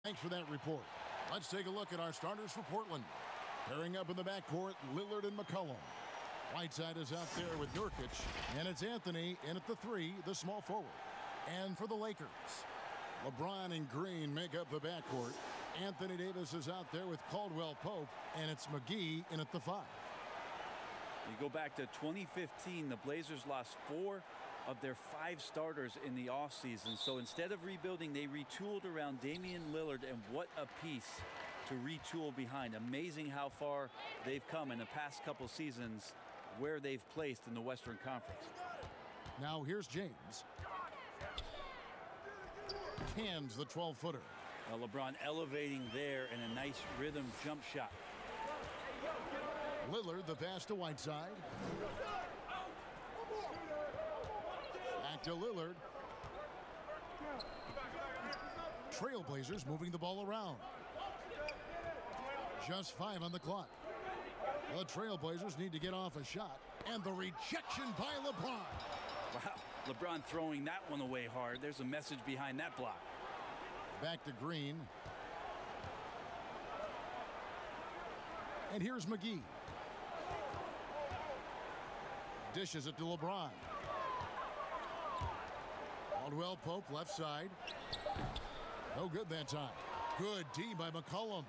Thanks for that report. Let's take a look at our starters for Portland. Pairing up in the backcourt, Lillard and McCollum. Whiteside is out there with Nurkic, and it's Anthony in at the 3, the small forward. And for the Lakers, LeBron and Green make up the backcourt. Anthony Davis is out there with Caldwell Pope, and it's McGee in at the 5. You go back to 2015, the Blazers lost 4 of their 5 starters in the offseason. So instead of rebuilding, they retooled around Damian Lillard, and what a piece to retool behind. Amazing how far they've come in the past couple seasons, where they've placed in the Western Conference. Now here's James. Cans the 12-footer. LeBron elevating there, and a nice rhythm jump shot. Lillard the pass to Whiteside. Back to Lillard. Trailblazers moving the ball around. Just 5 on the clock. The Trailblazers need to get off a shot. And the rejection by LeBron. Wow, LeBron throwing that one away hard. There's a message behind that block. Back to Green. And here's McGee. Dishes it to LeBron. Caldwell Pope left side. No good that time. Good D by McCollum.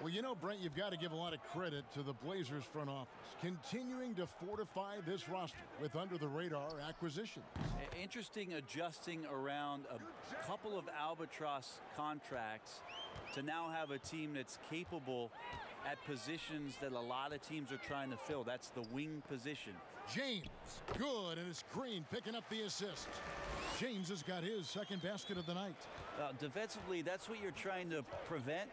Well, you know, Brent, you've got to give a lot of credit to the Blazers front office, continuing to fortify this roster with under-the-radar acquisitions. Interesting adjusting around a couple of albatross contracts to now have a team that's capable at positions that a lot of teams are trying to fill. That's the wing position. James, good, and it's Green picking up the assist. James has got his second basket of the night. Defensively, that's what you're trying to prevent,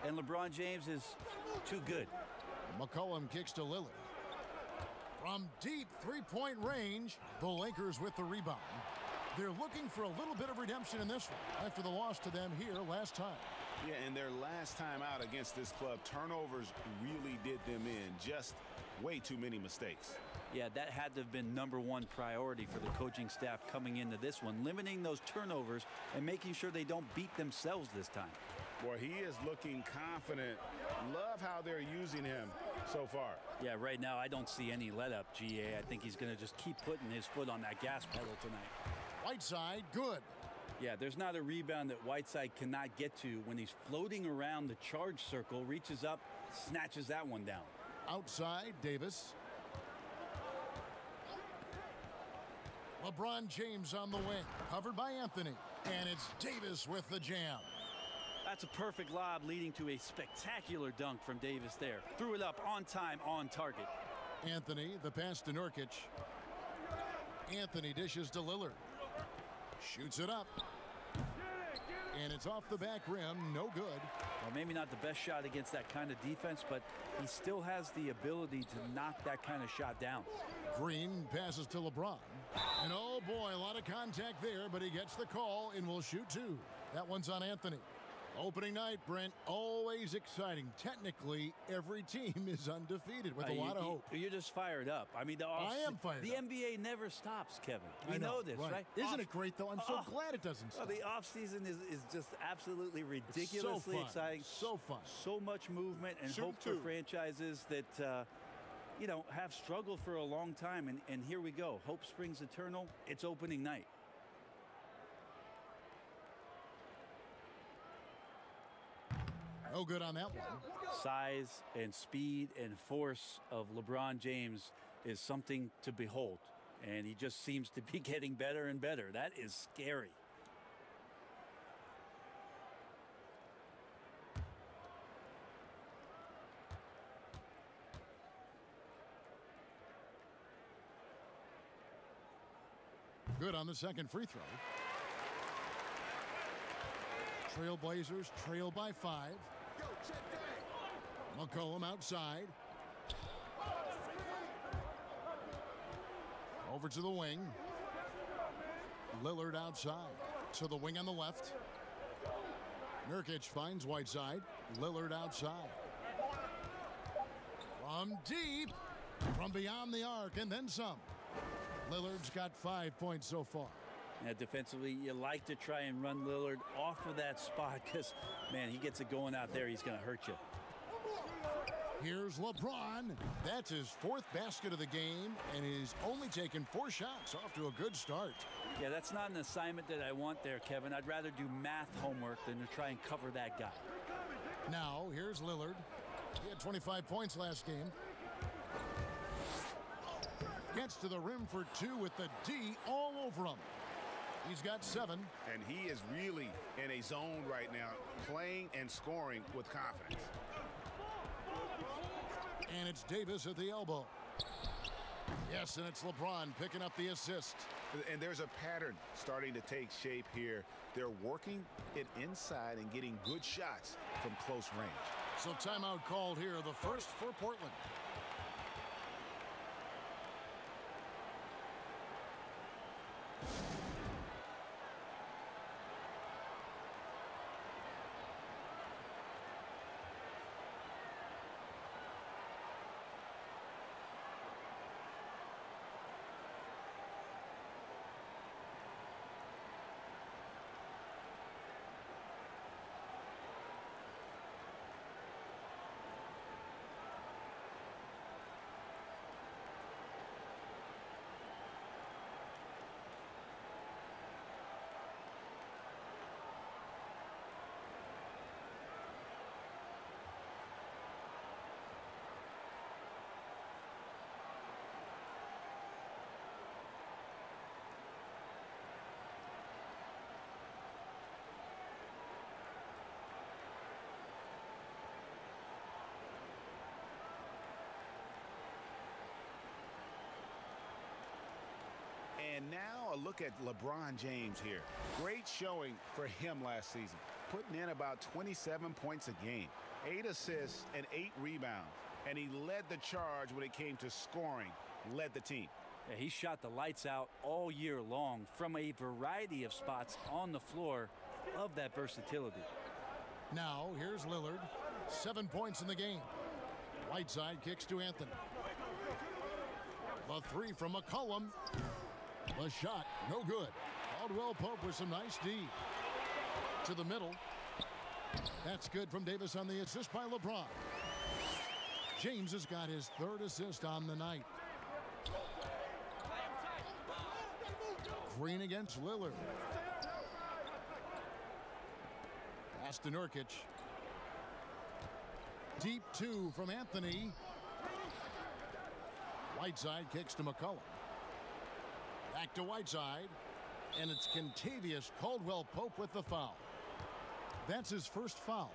and LeBron James is too good. McCollum kicks to Lillard. From deep three-point range, the Lakers with the rebound. They're looking for a little bit of redemption in this one after the loss to them here last time. Yeah, and their last time out against this club, turnovers really did them in. Just way too many mistakes. Yeah, that had to have been #1 priority for the coaching staff coming into this one, limiting those turnovers and making sure they don't beat themselves this time. Boy, he is looking confident. Love how they're using him so far. Yeah, right now I don't see any let-up, GA. I think he's going to just keep putting his foot on that gas pedal tonight. Whiteside, good. Yeah, there's not a rebound that Whiteside cannot get to when he's floating around the charge circle, reaches up, snatches that one down. Outside, Davis. LeBron James on the wing, covered by Anthony. And it's Davis with the jam. That's a perfect lob leading to a spectacular dunk from Davis there. Threw it up on time, on target. Anthony, the pass to Nurkic. Anthony dishes to Lillard. Shoots it up. And it's off the back rim, no good. Well, maybe not the best shot against that kind of defense, but he still has the ability to knock that kind of shot down. Green passes to LeBron. And oh boy, a lot of contact there, but he gets the call and will shoot 2. That one's on Anthony. Opening night, Brent, always exciting. Technically, every team is undefeated with a lot of hope. You're just fired up. I mean, I am fired the up. NBA never stops, Kevin. We know this, right? Isn't it great, though? I'm so glad it doesn't stop. Well, the offseason is just absolutely ridiculously so exciting. So fun. So much movement and hope for franchises that, you know, have struggled for a long time. And here we go. Hope springs eternal. It's opening night. No good on that one. Size and speed and force of LeBron James is something to behold. And he just seems to be getting better and better. That is scary. Good on the second free throw. Trailblazers trail by 5. McCollum outside. Over to the wing. Lillard outside. To the wing on the left. Nurkic finds Whiteside. Lillard outside. From deep. From beyond the arc and then some. Lillard's got 5 points so far. Now, defensively, you like to try and run Lillard off of that spot because, man, he gets it going out there, he's going to hurt you. Here's LeBron. That's his 4th basket of the game, and he's only taken 4 shots. Off to a good start. Yeah, that's not an assignment that I want there, Kevin. I'd rather do math homework than to try and cover that guy. Now, here's Lillard. He had 25 points last game. Gets to the rim for 2 with the D all over him. He's got 7. And he is really in a zone right now, playing and scoring with confidence. And it's Davis at the elbow. Yes, and it's LeBron picking up the assist. And there's a pattern starting to take shape here. They're working it inside and getting good shots from close range. So timeout called here, the first for Portland. And now a look at LeBron James here. Great showing for him last season, putting in about 27 points a game, 8 assists and 8 rebounds. And he led the charge when it came to scoring, led the team. Yeah, he shot the lights out all year long from a variety of spots on the floor. Love that versatility. Now, here's Lillard. 7 points in the game. Whiteside kicks to Anthony. The 3 from McCullum. The shot, no good. Caldwell Pope with some nice D. To the middle. That's good from Davis on the assist by LeBron. James has got his 3rd assist on the night. Green against Lillard. Pass to Nurkic. Deep 2 from Anthony. Whiteside kicks to McCollum. Back to Whiteside. And it's Kentavious Caldwell-Pope with the foul. That's his first foul.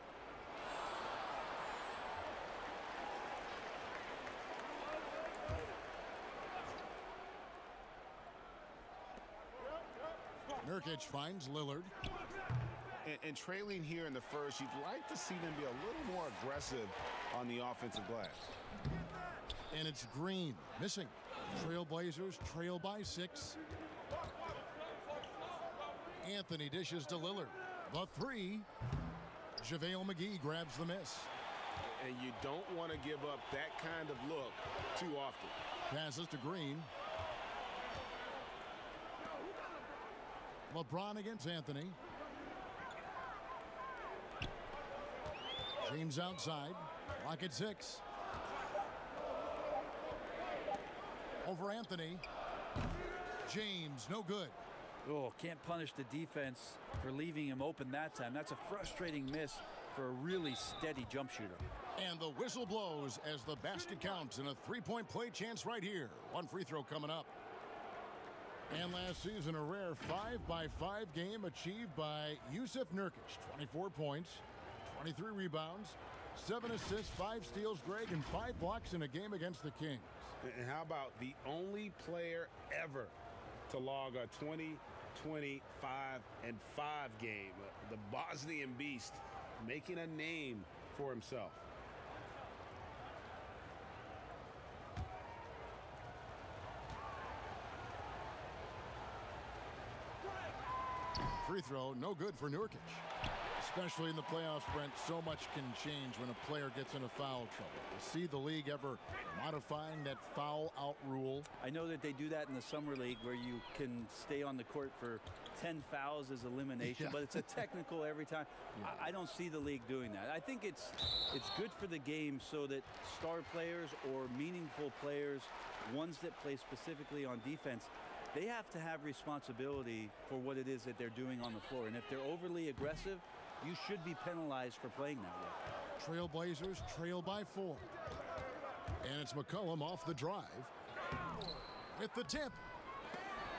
Nurkic finds Lillard. And trailing here in the first, you'd like to see them be a little more aggressive on the offensive glass. And it's Green missing. Trailblazers trail by 6. Anthony dishes to Lillard. The 3. JaVale McGee grabs the miss. And you don't want to give up that kind of look too often. Passes to Green. LeBron against Anthony. James outside. Clock at 6. Over Anthony. James, no good. Oh, can't punish the defense for leaving him open that time. That's a frustrating miss for a really steady jump shooter. And the whistle blows as the basket counts and a 3-point play chance right here. One free throw coming up. And last season, a rare 5-by-5 game achieved by Jusuf Nurkic. 24 points, 23 rebounds, 7 assists, 5 steals, Greg, and 5 blocks in a game against the Kings. And how about the only player ever to log a 20, 25, and 5 game? The Bosnian Beast making a name for himself. Free throw, no good for Nurkic. Especially in the playoffs, Brent, so much can change when a player gets into foul trouble. You see the league ever modifying that foul out rule? I know that they do that in the summer league where you can stay on the court for 10 fouls as elimination, but it's a technical every time. I don't see the league doing that. I think it's good for the game so that star players or meaningful players, ones that play specifically on defense, they have to have responsibility for what it is that they're doing on the floor. And if they're overly aggressive, you should be penalized for playing that way. Trailblazers trail by 4. And it's McCullum off the drive. With the tip.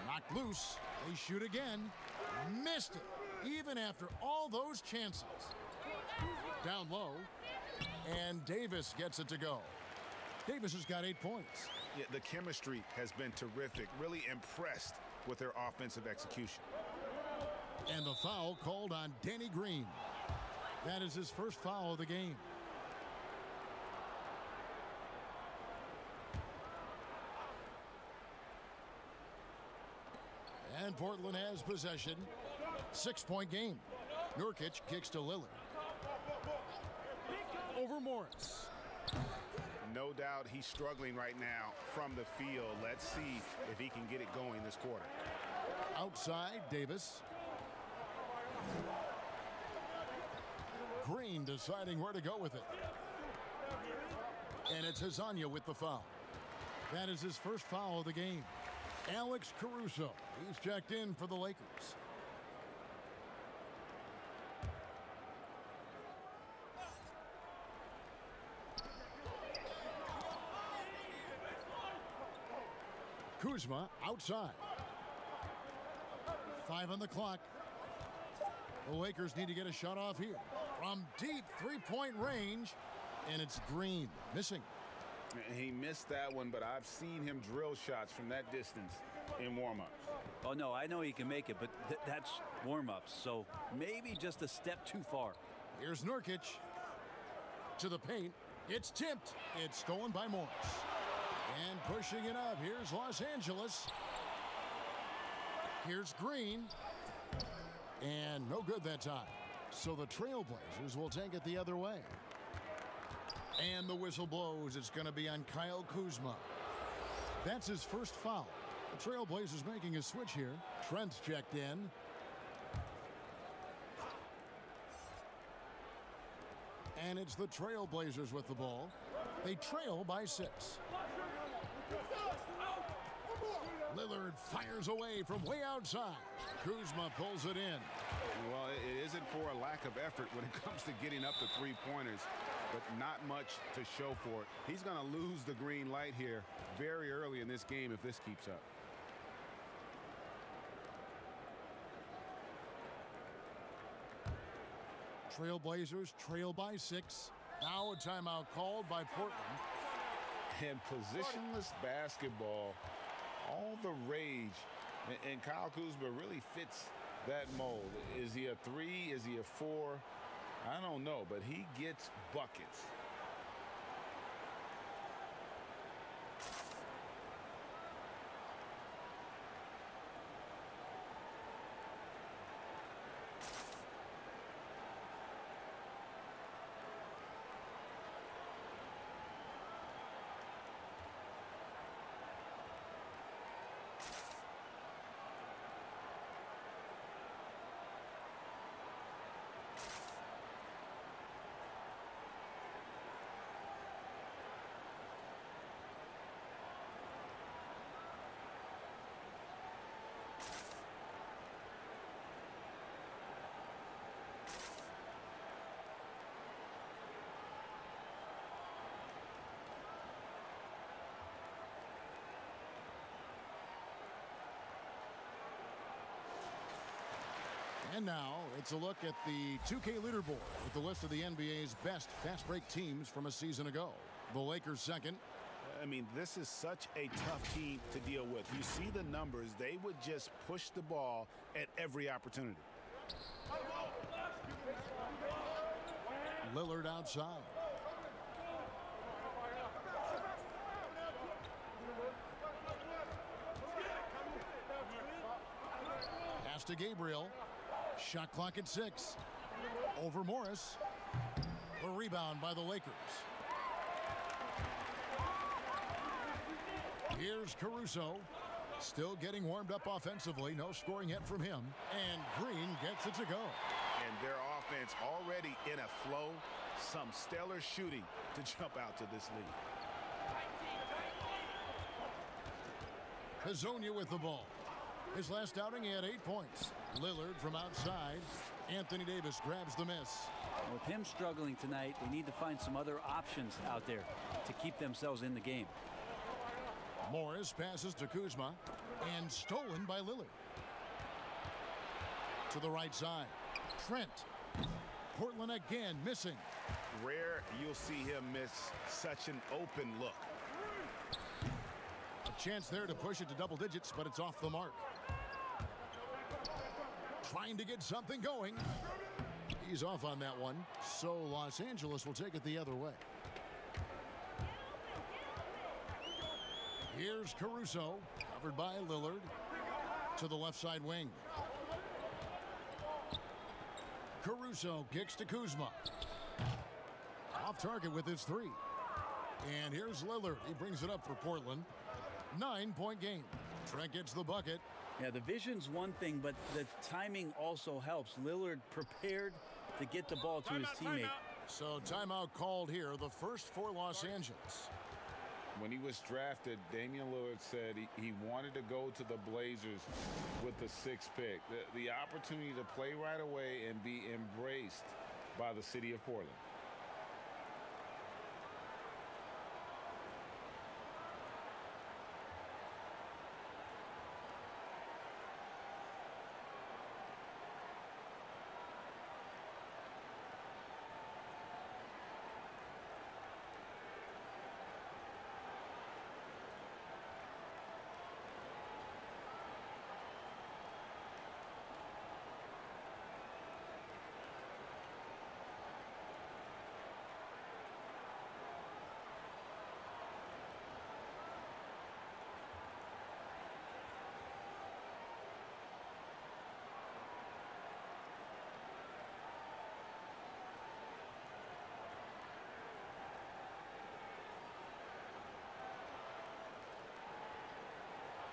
Knocked loose. They shoot again. Missed it. Even after all those chances. Down low. And Davis gets it to go. Davis has got 8 points. Yeah, the chemistry has been terrific. Really impressed with their offensive execution. And the foul called on Danny Green. That is his first foul of the game. And Portland has possession. 6-point game. Nurkic kicks to Lillard. Over Morris. No doubt he's struggling right now from the field. Let's see if he can get it going this quarter. Outside, Davis. Green deciding where to go with it. And it's Hazanya with the foul. That is his first foul of the game. Alex Caruso. He's checked in for the Lakers. Kuzma outside. 5 on the clock. The Lakers need to get a shot off here. From deep three-point range. And it's Green missing. He missed that one, but I've seen him drill shots from that distance in warm-ups. Oh, no, I know he can make it, but that's warm-ups. So maybe just a step too far. Here's Nurkic. To the paint. It's tipped. It's stolen by Morris. And pushing it up. Here's Los Angeles. Here's Green. And no good that time. So the Trailblazers will take it the other way. And the whistle blows. It's going to be on Kyle Kuzma. That's his first foul. The Trailblazers making a switch here. Trent's checked in. And it's the Trailblazers with the ball. They trail by 6. Lillard fires away from way outside. Kuzma pulls it in. Well, it isn't for a lack of effort when it comes to getting up to three-pointers, but not much to show for it. He's going to lose the green light here very early in this game if this keeps up. Trailblazers trail by 6. Now a timeout called by Portland. And positionless basketball, all the rage, and Kyle Kuzma really fits that mold. Is he a 3? Is he a 4? I don't know, but he gets buckets. And now it's a look at the 2K leaderboard with the list of the NBA's best fast break teams from a season ago. The Lakers second. I mean, this is such a tough team to deal with. You see the numbers. They would just push the ball at every opportunity. Lillard outside. Pass to Gabriel. Shot clock at 6. Over Morris. The rebound by the Lakers. Here's Caruso. Still getting warmed up offensively. No scoring yet from him. And Green gets it to go. And their offense already in a flow. Some stellar shooting to jump out to this lead. Hezonja with the ball. His last outing, he had 8 points. Lillard from outside. Anthony Davis grabs the miss. With him struggling tonight, they need to find some other options out there to keep themselves in the game. Morris passes to Kuzma. And stolen by Lillard. To the right side. Trent. Portland again missing. Rare you'll see him miss such an open look. A chance there to push it to double digits, but it's off the mark. Trying to get something going. He's off on that one. So Los Angeles will take it the other way. Here's Caruso, covered by Lillard. To the left side wing. Caruso kicks to Kuzma. Off target with his three. And here's Lillard. He brings it up for Portland. 9-point game. Trent gets the bucket. Yeah, the vision's one thing, but the timing also helps. Lillard prepared to get the ball to his teammate. So timeout called here, the first for Los Angeles. When he was drafted, Damian Lillard said he wanted to go to the Blazers with the 6th pick. The opportunity to play right away and be embraced by the city of Portland.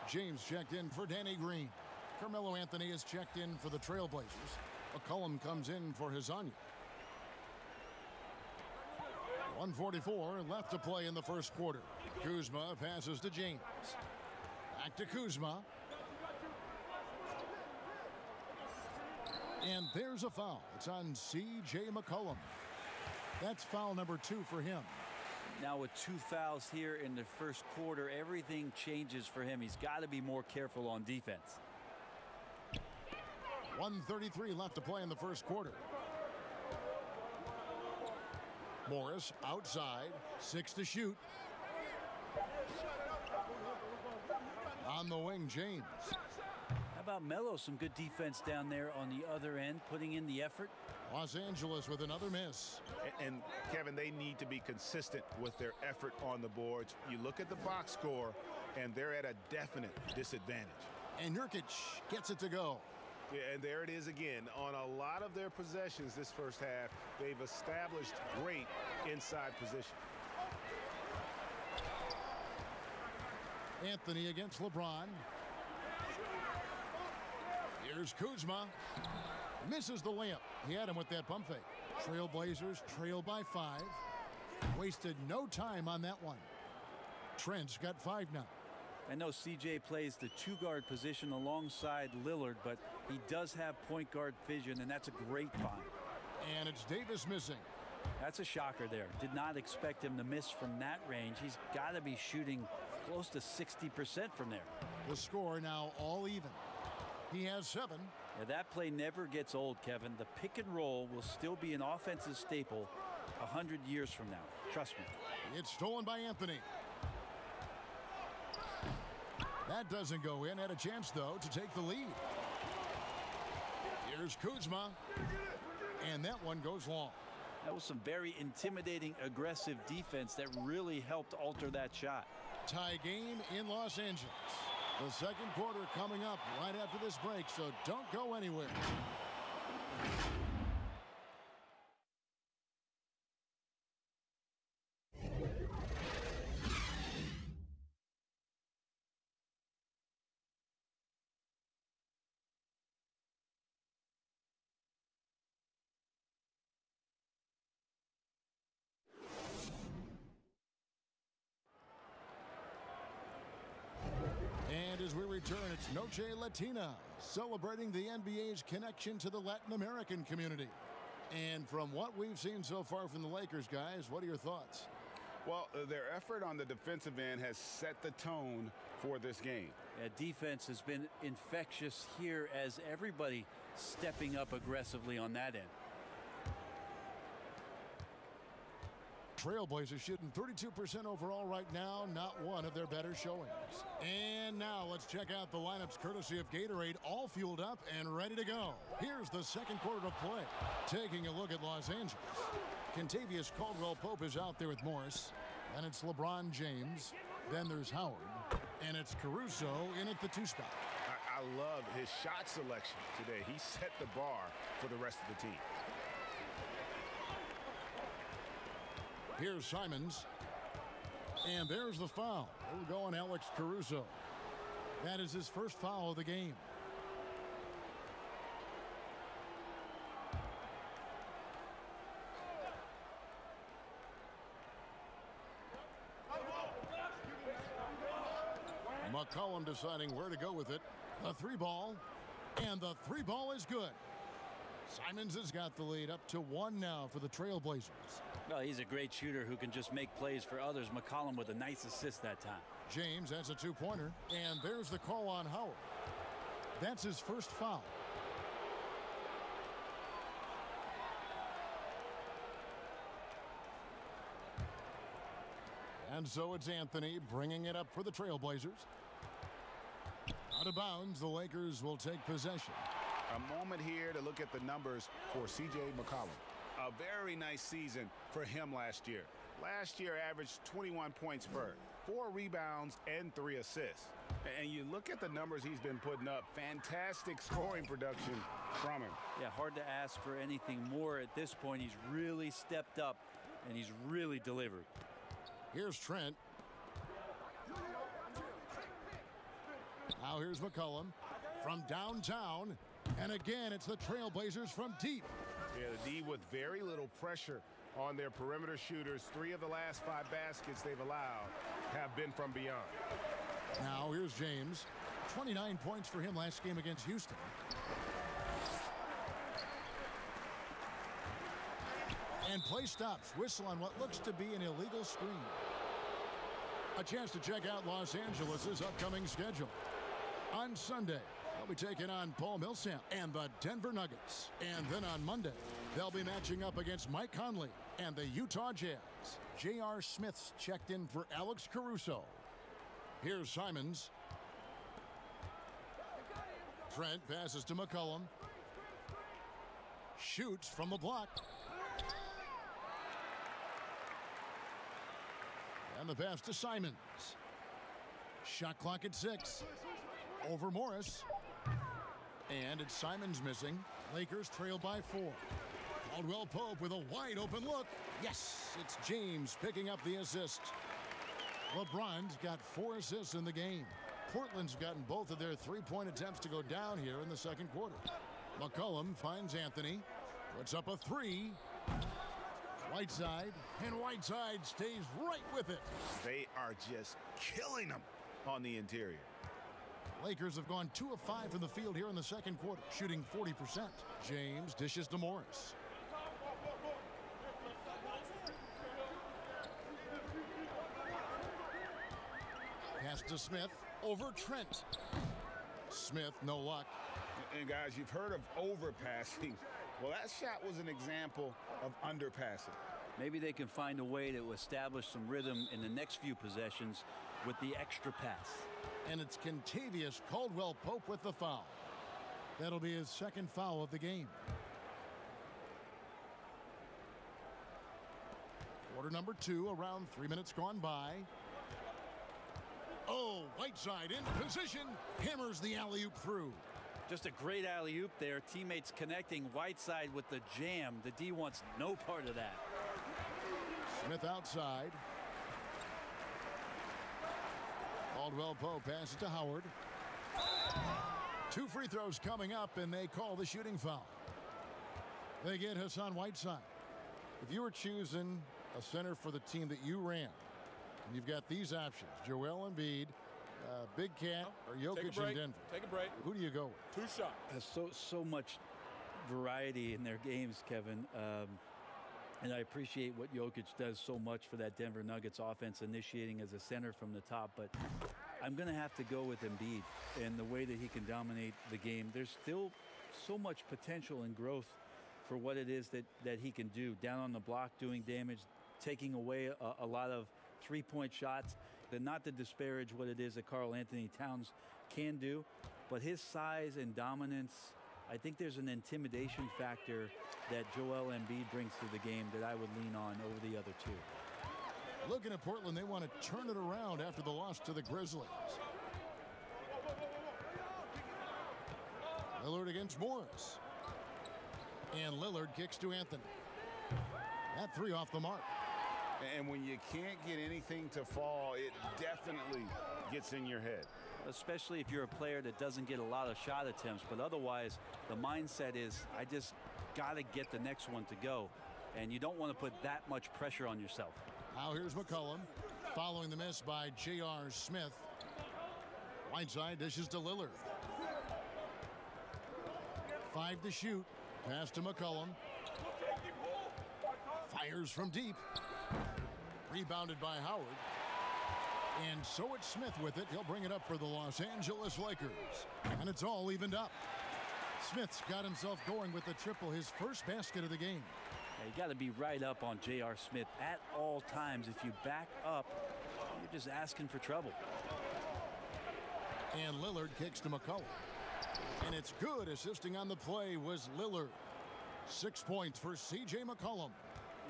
James checked in for Danny Green. Carmelo Anthony is checked in for the Trailblazers. Mccullum comes in for Hezonja. 1:44 left to play in the first quarter. Kuzma passes to James. Back to Kuzma. And there's a foul. It's on C.J. Mccollum. That's foul number 2 for him. Now with 2 fouls here in the first quarter, everything changes for him. He's got to be more careful on defense. 1:33 left to play in the first quarter. Morris outside, 6 to shoot. On the wing, James. How about Melo? Some good defense down there on the other end, putting in the effort. Los Angeles with another miss. And Kevin, they need to be consistent with their effort on the boards. You look at the box score, and they're at a definite disadvantage. And Nurkic gets it to go. Yeah, and there it is again. On a lot of their possessions this first half, they've established great inside position. Anthony against LeBron. Here's Kuzma. Misses the layup. He had him with that pump fake. Trailblazers trail by 5. Wasted no time on that one. Trent's got 5 now. I know CJ plays the 2-guard position alongside Lillard, but he does have point guard vision, and that's a great find. And it's Davis missing. That's a shocker there. Did not expect him to miss from that range. He's got to be shooting close to 60% from there. The score now all even. He has 7. Yeah, that play never gets old, Kevin. The pick and roll will still be an offensive staple 100 years from now. Trust me. It's stolen by Anthony. That doesn't go in. Had a chance, though, to take the lead. Here's Kuzma. And that one goes long. That was some very intimidating, aggressive defense that really helped alter that shot. Tie game in Los Angeles. The second quarter coming up right after this break, so don't go anywhere. Noche Latina, celebrating the NBA's connection to the Latin American community. And from what we've seen so far from the Lakers, guys, what are your thoughts? Well, their effort on the defensive end has set the tone for this game. Yeah, defense has been infectious here as everybody stepping up aggressively on that end. Trailblazers shooting 32% overall right now, not one of their better showings. And now let's check out the lineups courtesy of Gatorade, all fueled up and ready to go. Here's the second quarter of play. Taking a look at Los Angeles. Kentavious Caldwell-Pope is out there with Morris. Then it's LeBron James. Then there's Howard. And it's Caruso in at the 2 spot. I love his shot selection today. He set the bar for the rest of the team. Here's Simons. And there's the foul. We're going Alex Caruso. That is his first foul of the game. Mccullum deciding where to go with it. The 3 ball. And the 3 ball is good. Simons has got the lead up to 1 now for the Trailblazers. Well, he's a great shooter who can just make plays for others. Mccollum with a nice assist that time. James has a 2-pointer. And there's the call on Howard. That's his first foul. And so it's Anthony bringing it up for the Trailblazers. Out of bounds, the Lakers will take possession. A moment here to look at the numbers for C.J. McCollum. A very nice season for him last year. Last year averaged 21 points per, 4 rebounds, and 3 assists. And you look at the numbers he's been putting up, fantastic scoring production from him. Yeah, hard to ask for anything more at this point. He's really stepped up, and he's really delivered. Here's Trent. Now here's McCullum from downtown. And again, it's the Trailblazers from deep. Yeah, the D with very little pressure on their perimeter shooters. 3 of the last 5 baskets they've allowed have been from beyond. Now here's James. 29 points for him last game against Houston. And play stops. Whistle on what looks to be an illegal screen. A chance to check out Los Angeles' upcoming schedule. On Sunday, they'll be taking on Paul Millsap and the Denver Nuggets. And then on Monday, they'll be matching up against Mike Conley and the Utah Jazz. J.R. Smith's checked in for Alex Caruso. Here's Simons. Trent passes to McCullum. Shoots from the block. And the pass to Simons. Shot clock at 6. Over Morris. And it's Simons missing. Lakers trail by 4. Caldwell-Pope with a wide open look. Yes, it's James picking up the assist. LeBron's got 4 assists in the game. Portland's gotten both of their 3-point attempts to go down here in the second quarter. McCullum finds Anthony. Puts up a 3. Whiteside, and Whiteside stays right with it. They are just killing them on the interior. Lakers have gone 2 of 5 from the field here in the second quarter, shooting 40%. James dishes to Morris. Pass to Smith, over Trent. Smith, no luck. And guys, you've heard of overpassing. Well, that shot was an example of underpassing. Maybe they can find a way to establish some rhythm in the next few possessions with the extra pass. And it's Kentavious Caldwell-Pope with the foul. That'll be his second foul of the game. Quarter number 2, around 3 minutes gone by. Oh, Whiteside in position, hammers the alley-oop through. Just a great alley-oop there. Teammates connecting. Whiteside with the jam. The D wants no part of that. Smith outside. Caldwell-Pope passes to Howard. 2 free throws coming up, and they call the shooting foul. They get Hassan Whiteside. If you were choosing a center for the team that you ran, and you've got these options, Joel Embiid, Big Cat or Jokic in Denver? Take a break. Who do you go with? 2 shots. So much variety in their games, Kevin. And I appreciate what Jokic does so much for that Denver Nuggets offense, initiating as a center from the top. But I'm going to have to go with Embiid and the way that he can dominate the game. There's still so much potential and growth for what it is that he can do. Down on the block, doing damage, taking away a lot of three-point shots. Not to disparage what it is that Karl Anthony Towns can do, but his size and dominance, I think there's an intimidation factor that Joel Embiid brings to the game that I would lean on over the other two. Looking at Portland, they want to turn it around after the loss to the Grizzlies. Lillard against Morris. And Lillard kicks to Anthony. That three off the mark. And when you can't get anything to fall, it definitely gets in your head. Especially if you're a player that doesn't get a lot of shot attempts, but otherwise the mindset is, I just got to get the next one to go. And you don't want to put that much pressure on yourself. Now here's McCollum following the miss by J.R. Smith. Whiteside dishes to Lillard. 5 to shoot. Pass to McCollum. Fires from deep. Rebounded by Howard. And so it's Smith with it. He'll bring it up for the Los Angeles Lakers. And it's all evened up. Smith's got himself going with the triple, his first basket of the game. Yeah, you got to be right up on J.R. Smith at all times. If you back up, you're just asking for trouble. And Lillard kicks to McCullum. And it's good. Assisting on the play was Lillard. 6 points for C.J. McCollum.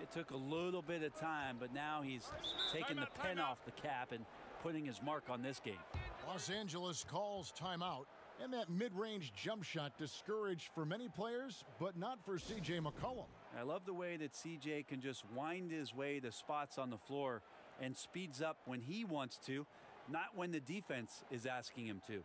It took a little bit of time, but now he's taking the pen off the cap and putting his mark on this game. Los Angeles calls timeout, and that mid-range jump shot discouraged for many players, but not for C.J. McCollum. I love the way that C.J. can just wind his way to spots on the floor and speeds up when he wants to, not when the defense is asking him to.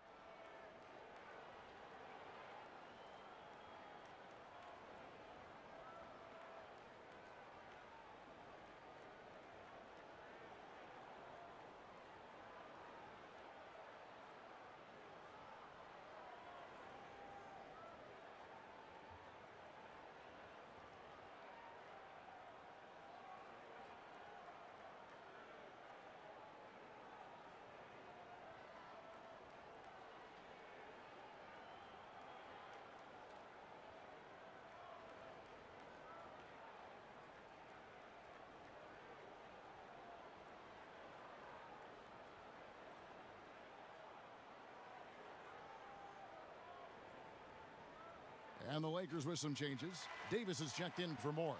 And the Lakers with some changes. Davis is checked in for Morris.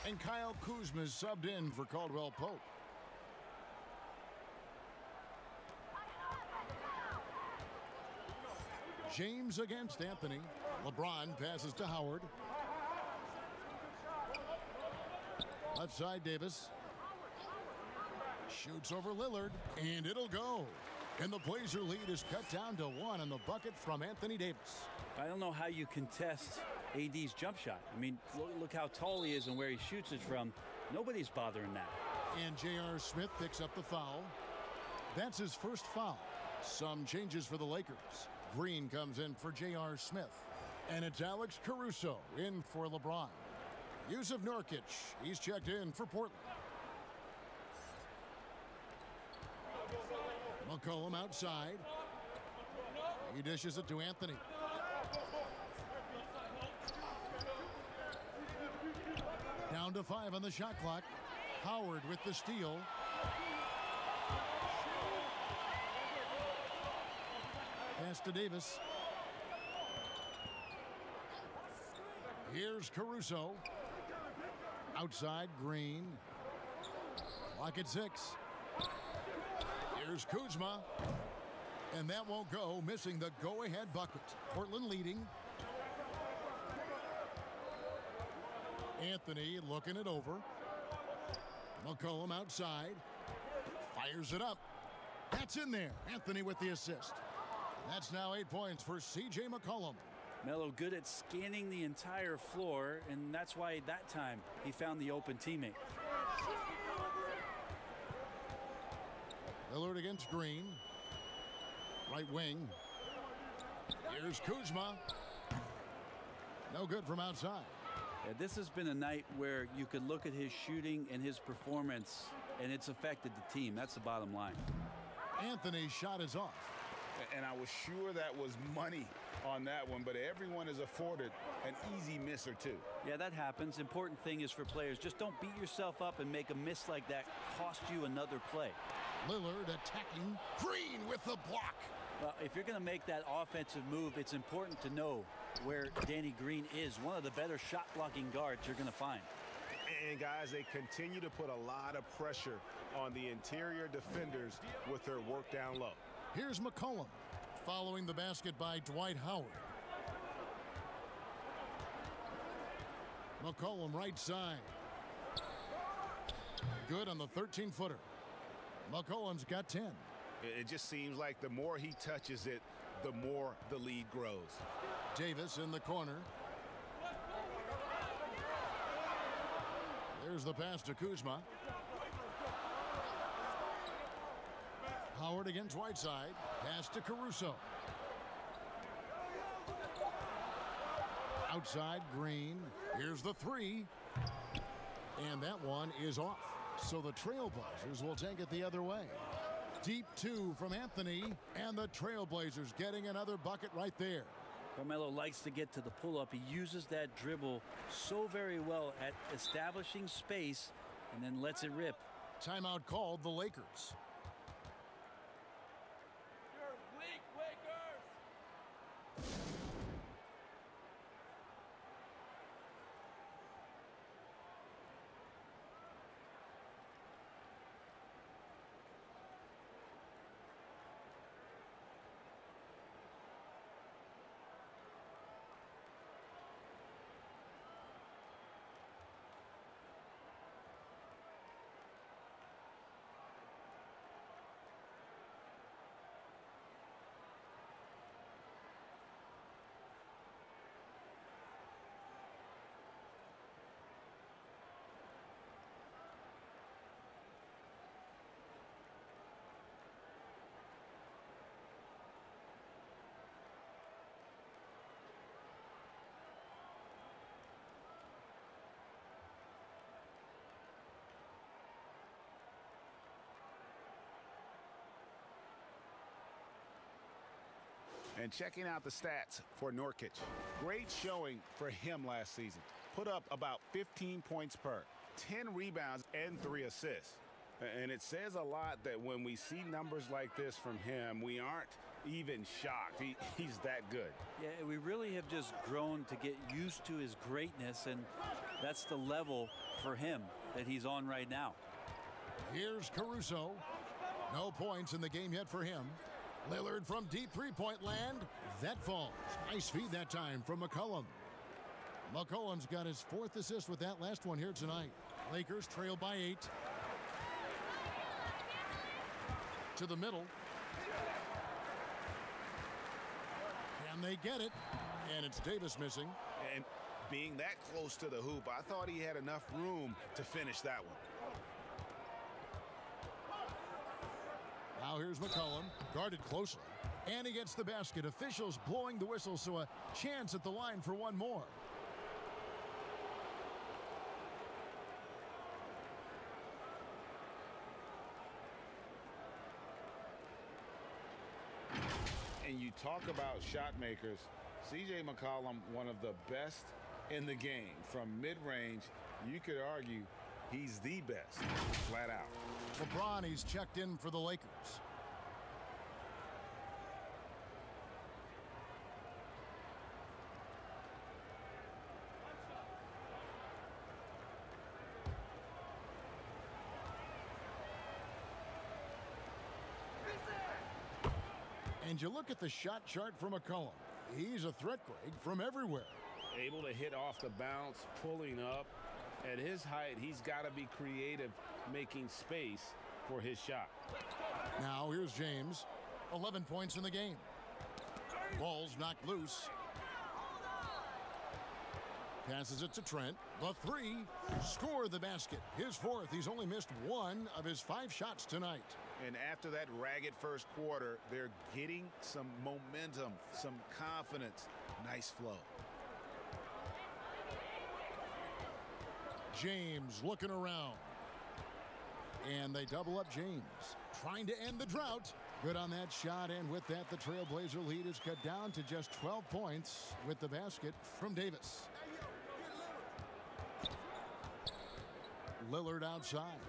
And Kyle Kuzma is subbed in for Caldwell Pope. James against Anthony. LeBron passes to Howard. Left side, Davis. Shoots over Lillard. And it'll go. And the Blazer lead is cut down to 1 on the bucket from Anthony Davis. I don't know how you contest AD's jump shot. I mean, look how tall he is and where he shoots it from. Nobody's bothering that. And J.R. Smith picks up the foul. That's his first foul. Some changes for the Lakers. Green comes in for J.R. Smith. And it's Alex Caruso in for LeBron. Yusuf Nurkic, he's checked in for Portland. Mccullum outside. He dishes it to Anthony. Down to 5 on the shot clock. Howard with the steal. Pass to Davis. Here's Caruso. Outside, Green. Clock at 6. Here's Kuzma. And that won't go, missing the go-ahead bucket. Portland leading. Anthony looking it over. McCollum outside. Fires it up. That's in there. Anthony with the assist. That's now 8 points for C.J. McCollum. Melo good at scanning the entire floor, and that's why that time he found the open teammate. Lillard against Green. Right wing. Here's Kuzma. No good from outside. Yeah, this has been a night where you could look at his shooting and his performance, and it's affected the team. That's the bottom line. Anthony's shot is off. And I was sure that was money on that one, but everyone is afforded an easy miss or two. Yeah, that happens. Important thing is for players, just don't beat yourself up and make a miss like that cost you another play. Lillard attacking. Green with the block. Well, if you're going to make that offensive move, it's important to know where Danny Green is. One of the better shot-blocking guards you're going to find. And, guys, they continue to put a lot of pressure on the interior defenders with their work down low. Here's McCollum following the basket by Dwight Howard. McCollum right side. Good on the 13-footer. McCollum's got 10. It just seems like the more he touches it, the more the lead grows. Davis in the corner. There's the pass to Kuzma. Howard against Whiteside. Pass to Caruso. Outside, Green. Here's the three. And that one is off. So the Trailblazers will take it the other way. Deep two from Anthony. And the Trailblazers getting another bucket right there. Carmelo likes to get to the pull-up. He uses that dribble so very well at establishing space and then lets it rip. Timeout called the Lakers. And checking out the stats for Nurkic. Great showing for him last season. Put up about 15 points per, 10 rebounds, and 3 assists. And it says a lot that when we see numbers like this from him, we aren't even shocked. He's that good. Yeah, we really have just grown to get used to his greatness, and that's the level for him that he's on right now. Here's Caruso. No points in the game yet for him. Lillard from deep three-point land. That falls. Nice feed that time from McCullum. McCullum's got his 4th assist with that last one here tonight. Lakers trail by 8. To the middle. Can they get it? And it's Davis missing. And being that close to the hoop, I thought he had enough room to finish that one. Now here's McCollum, guarded closely. And he gets the basket. Officials blowing the whistle, so a chance at the line for one more. And you talk about shot makers, C.J. McCollum, one of the best in the game. From mid-range, you could argue he's the best, flat out. LeBron, he's checked in for the Lakers. And you look at the shot chart for McCollum. He's a threat, Greg, from everywhere. Able to hit off the bounce, pulling up. At his height, he's got to be creative, making space for his shot. Now here's James. 11 points in the game. Ball's knocked loose. Passes it to Trent. The three, score the basket. His fourth. He's only missed one of his 5 shots tonight. And after that ragged first quarter, they're getting some momentum, some confidence. Nice flow. James looking around. And they double up James. Trying to end the drought. Good on that shot, and with that, the Trailblazer lead is cut down to just 12 points with the basket from Davis. Lillard outside.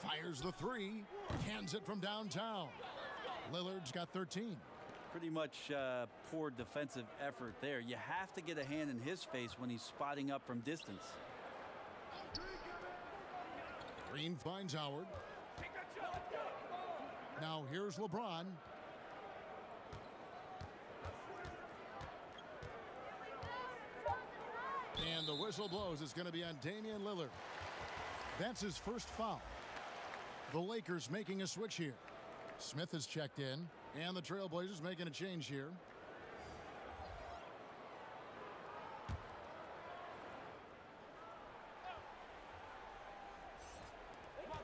Fires the three. Cans it from downtown. Lillard's got 13. Pretty much poor defensive effort there. You have to get a hand in his face when he's spotting up from distance. Green finds Howard. Now here's LeBron. And the whistle blows. It's going to be on Damian Lillard. That's his first foul. The Lakers making a switch here. Smith has checked in, and the Trailblazers making a change here.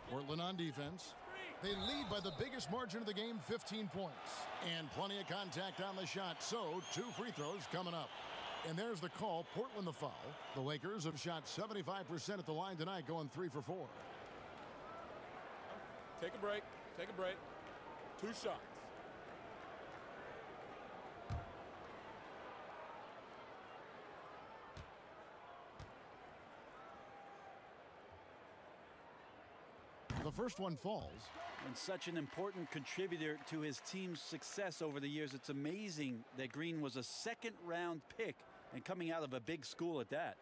Portland on defense. They lead by the biggest margin of the game, 15 points. And plenty of contact on the shot, so 2 free throws coming up. And there's the call, Portland the foul. The Lakers have shot 75% at the line tonight, going 3 for 4. Take a break. Take a break. 2 shots. The first one falls. And such an important contributor to his team's success over the years. It's amazing that Green was a second-round pick and coming out of a big school at that.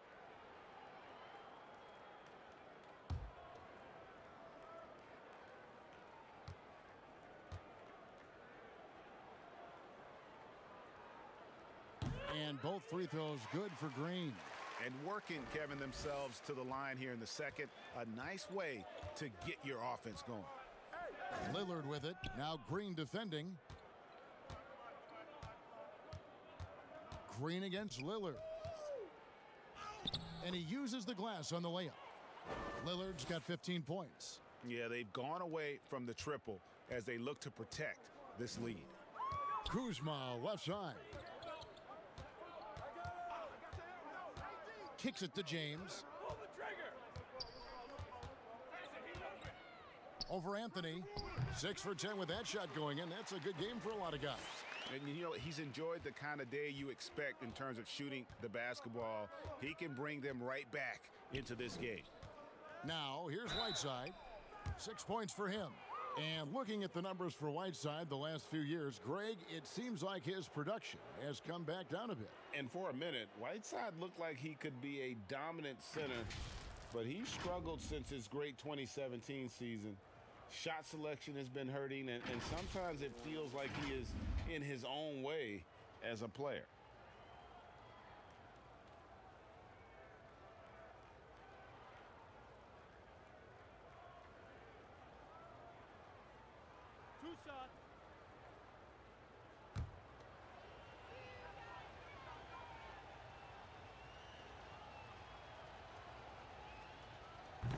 And both free throws good for Green. And working, Kevin, themselves to the line here in the second. A nice way to get your offense going. Lillard with it. Now Green defending. Green against Lillard. And he uses the glass on the layup. Lillard's got 15 points. Yeah, they've gone away from the triple as they look to protect this lead. Kuzma left side. Kicks it to James. Over Anthony. 6 for 10 with that shot going in. That's a good game for a lot of guys. And, you know, he's enjoyed the kind of day you expect in terms of shooting the basketball. He can bring them right back into this game. Now, here's Whiteside. 6 points for him. And looking at the numbers for Whiteside the last few years, Greg, it seems like his production has come back down a bit. And for a minute, Whiteside looked like he could be a dominant center, but he struggled since his great 2017 season. Shot selection has been hurting, and sometimes it feels like he is in his own way as a player.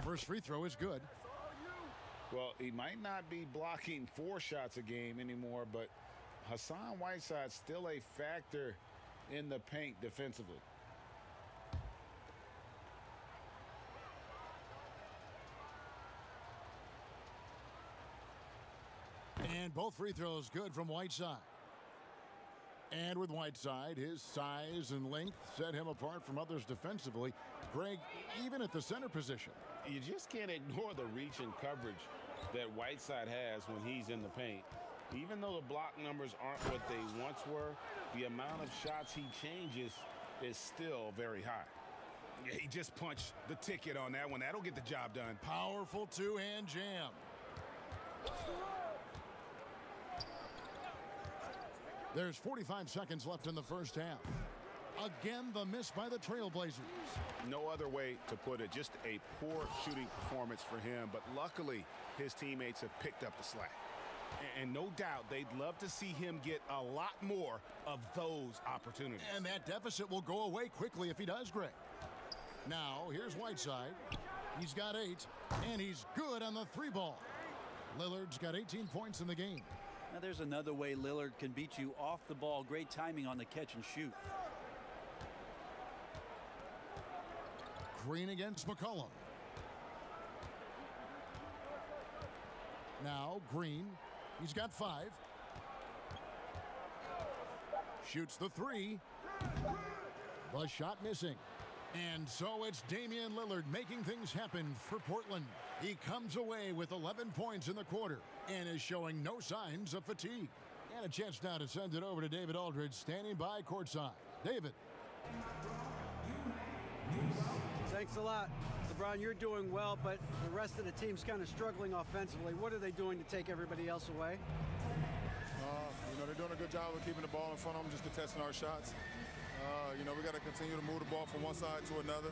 First free throw is good. Well, he might not be blocking 4 shots a game anymore, but Hassan Whiteside's still a factor in the paint defensively. And both free throws good from Whiteside. And with Whiteside, his size and length set him apart from others defensively. Greg, even at the center position. You just can't ignore the reach and coverage that Whiteside has when he's in the paint. Even though the block numbers aren't what they once were, the amount of shots he changes is still very high. Yeah, he just punched the ticket on that one. That'll get the job done. Powerful two-hand jam. There's 45 seconds left in the first half. Again, the miss by the Trailblazers. No other way to put it. Just a poor shooting performance for him. But luckily, his teammates have picked up the slack. And no doubt, they'd love to see him get a lot more of those opportunities. And that deficit will go away quickly if he does, Greg. Now, here's Whiteside. He's got 8, and he's good on the 3-ball. Lillard's got 18 points in the game. Now, there's another way Lillard can beat you off the ball. Great timing on the catch and shoot. Green against McCollum. Now, Green. He's got 5. Shoots the 3. The shot missing. And so it's Damian Lillard making things happen for Portland. He comes away with 11 points in the quarter and is showing no signs of fatigue. And a chance now to send it over to David Aldridge, standing by courtside. David. Thanks a lot. LeBron, you're doing well, but the rest of the team's kind of struggling offensively. What are they doing to take everybody else away? They're doing a good job of keeping the ball in front of them, just contesting our shots. We got to continue to move the ball from one side to another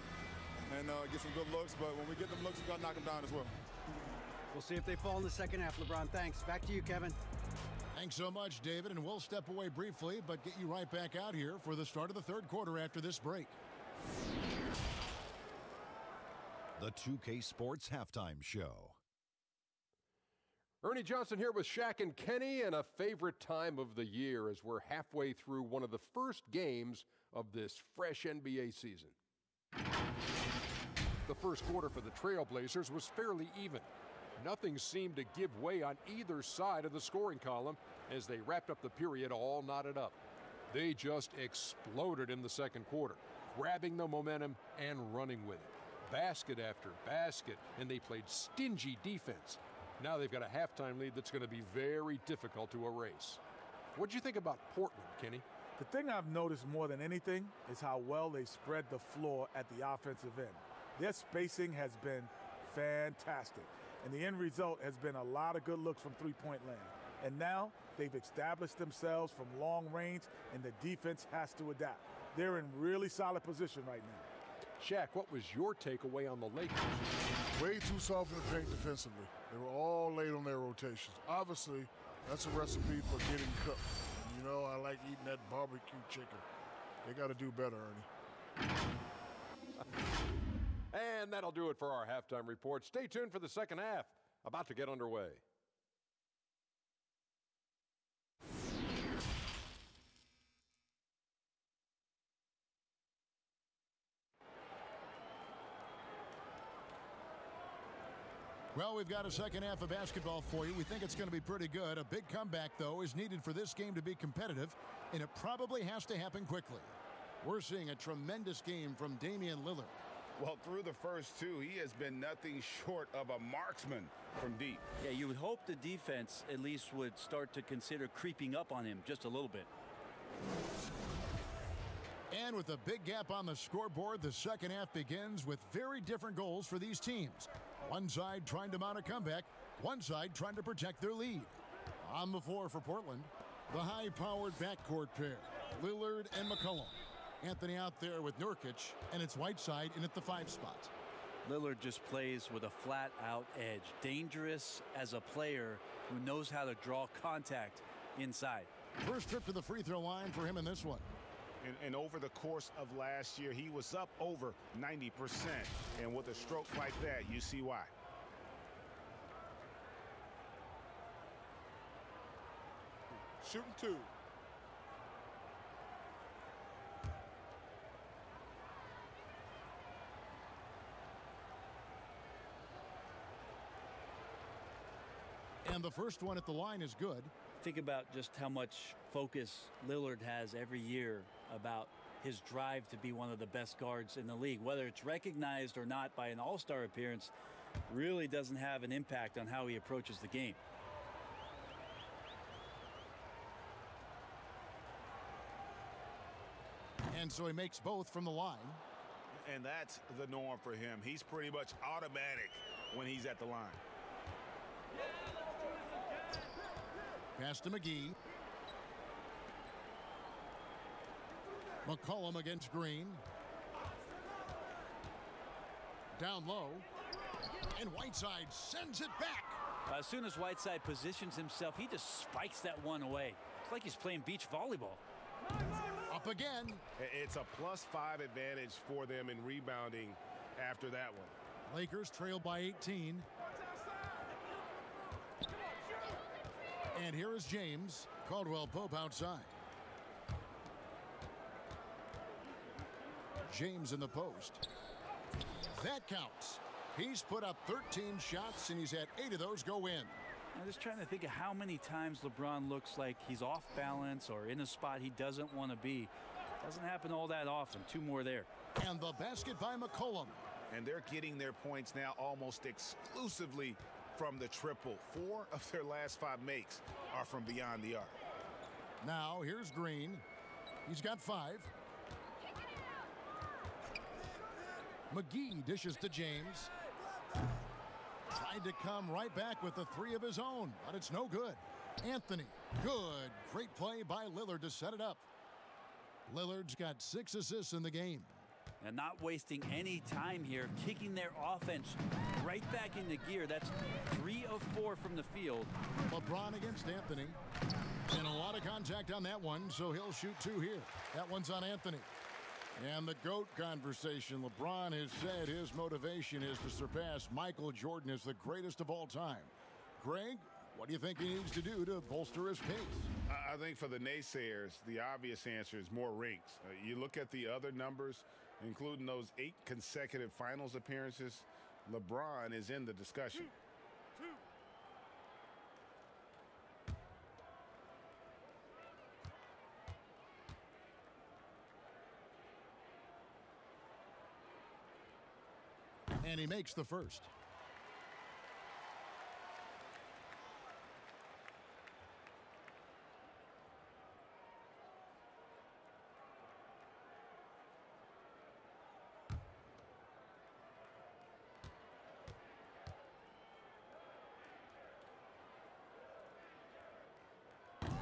and get some good looks. But when we get them looks, we got to knock them down as well. We'll see if they fall in the second half, LeBron. Thanks. Back to you, Kevin. Thanks so much, David. And we'll step away briefly, but get you right back out here for the start of the third quarter after this break. The 2K Sports Halftime Show. Ernie Johnson here with Shaq and Kenny, and a favorite time of the year as we're halfway through one of the first games of this fresh NBA season. The first quarter for the Trailblazers was fairly even. Nothing seemed to give way on either side of the scoring column as they wrapped up the period all knotted up. They just exploded in the second quarter, grabbing the momentum and running with it. Basket after basket, and they played stingy defense. Now they've got a halftime lead that's going to be very difficult to erase. What'd you think about Portland, Kenny? The thing I've noticed more than anything is how well they spread the floor at the offensive end. Their spacing has been fantastic, and the end result has been a lot of good looks from three-point land. And now they've established themselves from long range, and the defense has to adapt. They're in really solid position right now. Shaq, what was your takeaway on the Lakers? Way too soft in the paint defensively. They were all late on their rotations. Obviously, that's a recipe for getting cooked. I like eating that barbecue chicken. They got to do better, Ernie. And that'll do it for our halftime report. Stay tuned for the second half, about to get underway. Well, we've got a second half of basketball for you. We think it's going to be pretty good. A big comeback, though, is needed for this game to be competitive, and it probably has to happen quickly. We're seeing a tremendous game from Damian Lillard. Well, through the first two, he has been nothing short of a marksman from deep. Yeah, you would hope the defense at least would start to consider creeping up on him just a little bit. And with a big gap on the scoreboard, the second half begins with very different goals for these teams. One side trying to mount a comeback, one side trying to protect their lead. On the floor for Portland, the high-powered backcourt pair, Lillard and McCullum. Anthony out there with Nurkic, and it's Whiteside in at the 5 spot. Lillard just plays with a flat-out edge. Dangerous as a player who knows how to draw contact inside. First trip to the free throw line for him in this one. And over the course of last year, he was up over 90%. And with a stroke like that, you see why. Shooting 2. And the first one at the line is good. Think about just how much focus Lillard has every year about his drive to be one of the best guards in the league. Whether it's recognized or not by an all-star appearance really doesn't have an impact on how he approaches the game. And so he makes both from the line. And that's the norm for him. He's pretty much automatic when he's at the line. Pass to McGee. McCollum against Green. Down low. And Whiteside sends it back. As soon as Whiteside positions himself, he just spikes that one away. It's like he's playing beach volleyball. Up again. It's a +5 advantage for them in rebounding after that one. Lakers trail by 18. And here is James. Caldwell Pope outside. James in the post. That counts. He's put up 13 shots, and he's had 8 of those go in. I'm just trying to think of how many times LeBron looks like he's off balance or in a spot he doesn't want to be. Doesn't happen all that often. 2 more there. And the basket by Mccullum. And they're getting their points now almost exclusively from the triple. 4 of their last 5 makes are from beyond the arc. Now here's Green. He's got 5. McGee dishes to James. Tried to come right back with the 3 of his own, but it's no good. Anthony, good. Great play by Lillard to set it up. Lillard's got 6 assists in the game. And not wasting any time here, kicking their offense right back into gear. That's 3 of 4 from the field. LeBron against Anthony. And a lot of contact on that one, so he'll shoot 2 here. That one's on Anthony. And the GOAT conversation. LeBron has said his motivation is to surpass Michael Jordan as the greatest of all time. Greg, what do you think he needs to do to bolster his pace? I think for the naysayers, the obvious answer is more rings. You look at the other numbers, including those 8 consecutive finals appearances, LeBron is in the discussion. And he makes the first.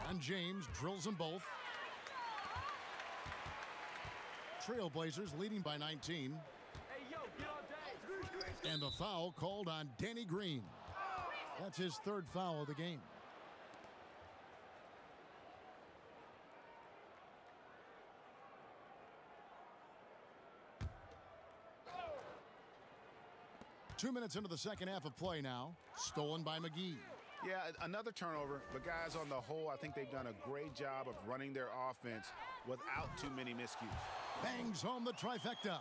And James drills them both. Trailblazers leading by 19. And the foul called on Danny Green. That's his 3rd foul of the game. Two minutes into the second half of play now. Stolen by McGee. Yeah, another turnover. But guys, on the whole, I think they've done a great job of running their offense without too many miscues. Bangs home the trifecta.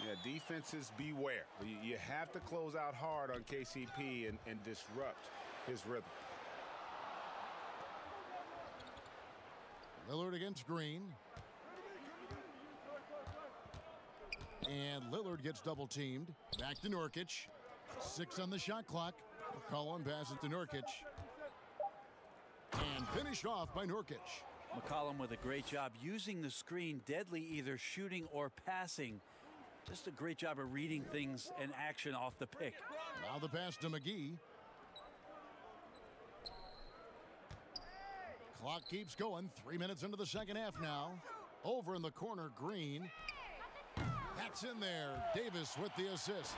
Yeah, defenses beware. You have to close out hard on KCP and disrupt his rhythm. Lillard against Green. And Lillard gets double teamed. Back to Nurkic. 6 on the shot clock. McCollum passes to Nurkic. And finished off by Nurkic. McCollum with a great job using the screen, deadly either shooting or passing. Just a great job of reading things and action off the pick. Now the pass to McGee. Clock keeps going. 3 minutes into the second half now. Over in the corner, Green. That's in there. Davis with the assist.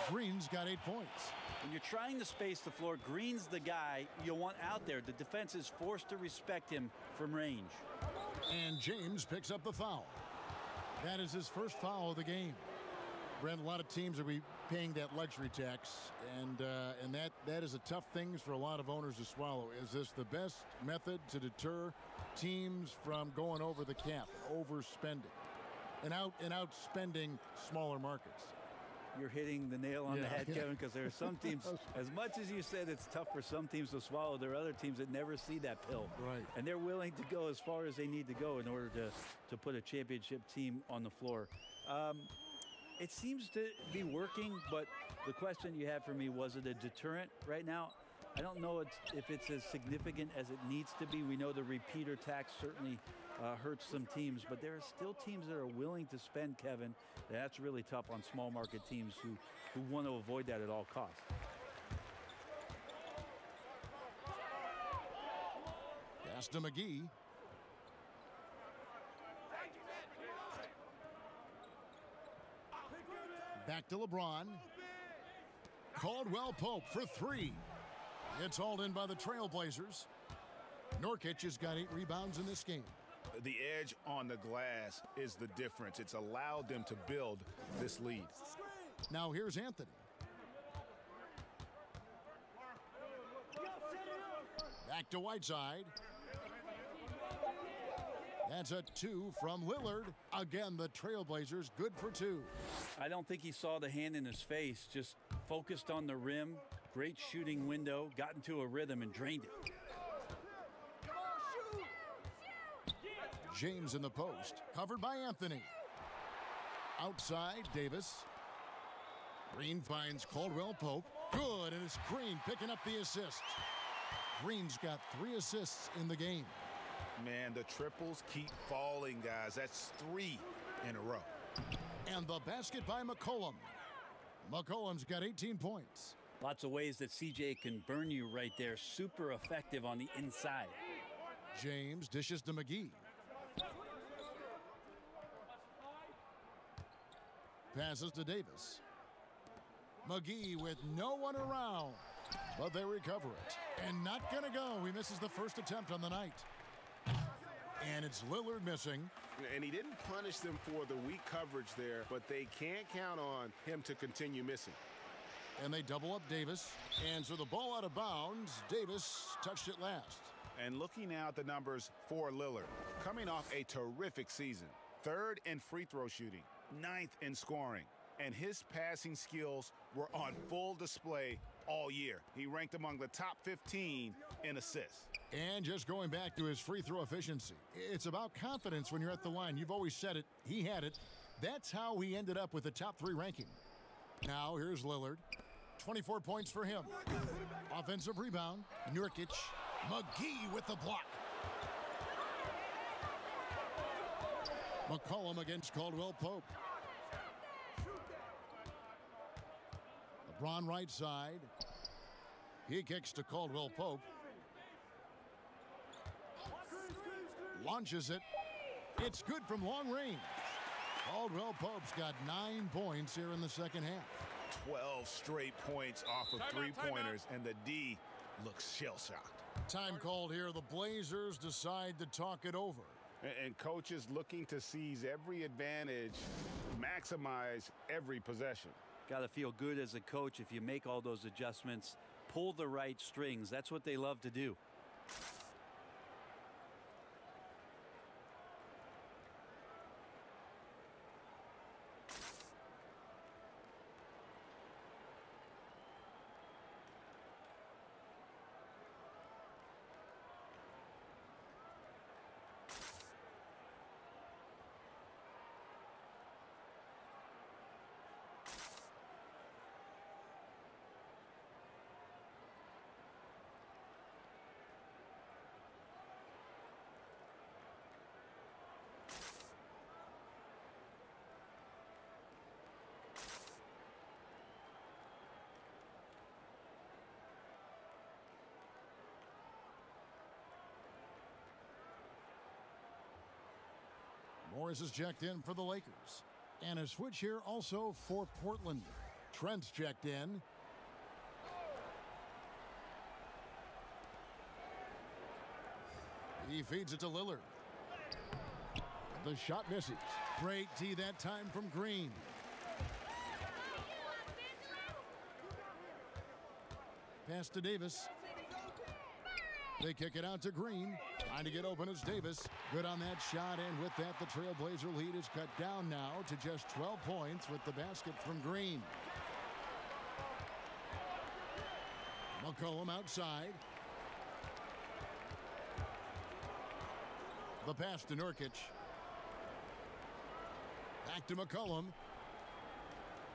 Green's got 8 points. When you're trying to space the floor, Green's the guy you want out there. The defense is forced to respect him from range. And James picks up the foul. That is his 1st foul of the game. Brent, a lot of teams will be paying that luxury tax, and that is a tough thing for a lot of owners to swallow. Is this the best method to deter teams from going over the cap, overspending, and outspending smaller markets? You're hitting the nail on the head, Kevin, because there are some teams, as much as you said it's tough for some teams to swallow, there are other teams that never see that pill. Right. And they're willing to go as far as they need to go in order to put a championship team on the floor. It seems to be working, but the question you have for me, was it a deterrent right now? I don't know if it's as significant as it needs to be. We know the repeater tax certainly hurts some teams, but there are still teams that are willing to spend, Kevin. That's really tough on small market teams who want to avoid that at all costs. Pass to McGee. Back to LeBron. Caldwell Pope for 3. It's hauled in by the Trailblazers. Nurkic has got 8 rebounds in this game. The edge on the glass is the difference. It's allowed them to build this lead. Now here's Anthony. Back to Whiteside. That's a 2 from Lillard. Again, the Trailblazers good for 2. I don't think he saw the hand in his face, just focused on the rim. Great shooting window, got into a rhythm and drained it. James in the post, covered by Anthony. Outside, Davis. Green finds Caldwell Pope. Good, and it's Green picking up the assist. Green's got 3 assists in the game. Man, the triples keep falling, guys. That's 3 in a row. And the basket by McCollum. McCollum's got 18 points. Lots of ways that CJ can burn you right there. Super effective on the inside. James dishes to McGee. Passes to Davis. McGee with no one around, but they recover it. And not gonna go. He misses the first attempt on the night. And it's Lillard missing. And he didn't punish them for the weak coverage there, but they can't count on him to continue missing. And they double up Davis. And so the ball out of bounds. Davis touched it last. And looking now at the numbers for Lillard, coming off a terrific season. 3rd in free throw shooting, 9th in scoring. And his passing skills were on full display all year. He ranked among the top 15 in assists. And just going back to his free throw efficiency, it's about confidence when you're at the line. You've always said it. He had it. That's how he ended up with the top 3 ranking. Now here's Lillard. 24 points for him. Offensive rebound. Nurkic. McGee with the block. Mccullum against Caldwell Pope. LeBron right side. He kicks to Caldwell Pope. Launches it. It's good from long range. Caldwell Pope's got 9 points here in the second half. 12 straight points off of 3-pointers, and the D looks shell-shocked. Time called here. The Blazers decide to talk it over. And coaches looking to seize every advantage, maximize every possession. Got to feel good as a coach if you make all those adjustments, pull the right strings. That's what they love to do. Morris is checked in for the Lakers. And a switch here also for Portland. Trent's checked in. He feeds it to Lillard. The shot misses. Great D that time from Green. Pass to Davis. They kick it out to Green. Trying to get open is Davis. Good on that shot, and with that, the Trailblazer lead is cut down now to just 12 points with the basket from Green. Mccullum outside. The pass to Nurkic. Back to McCullum.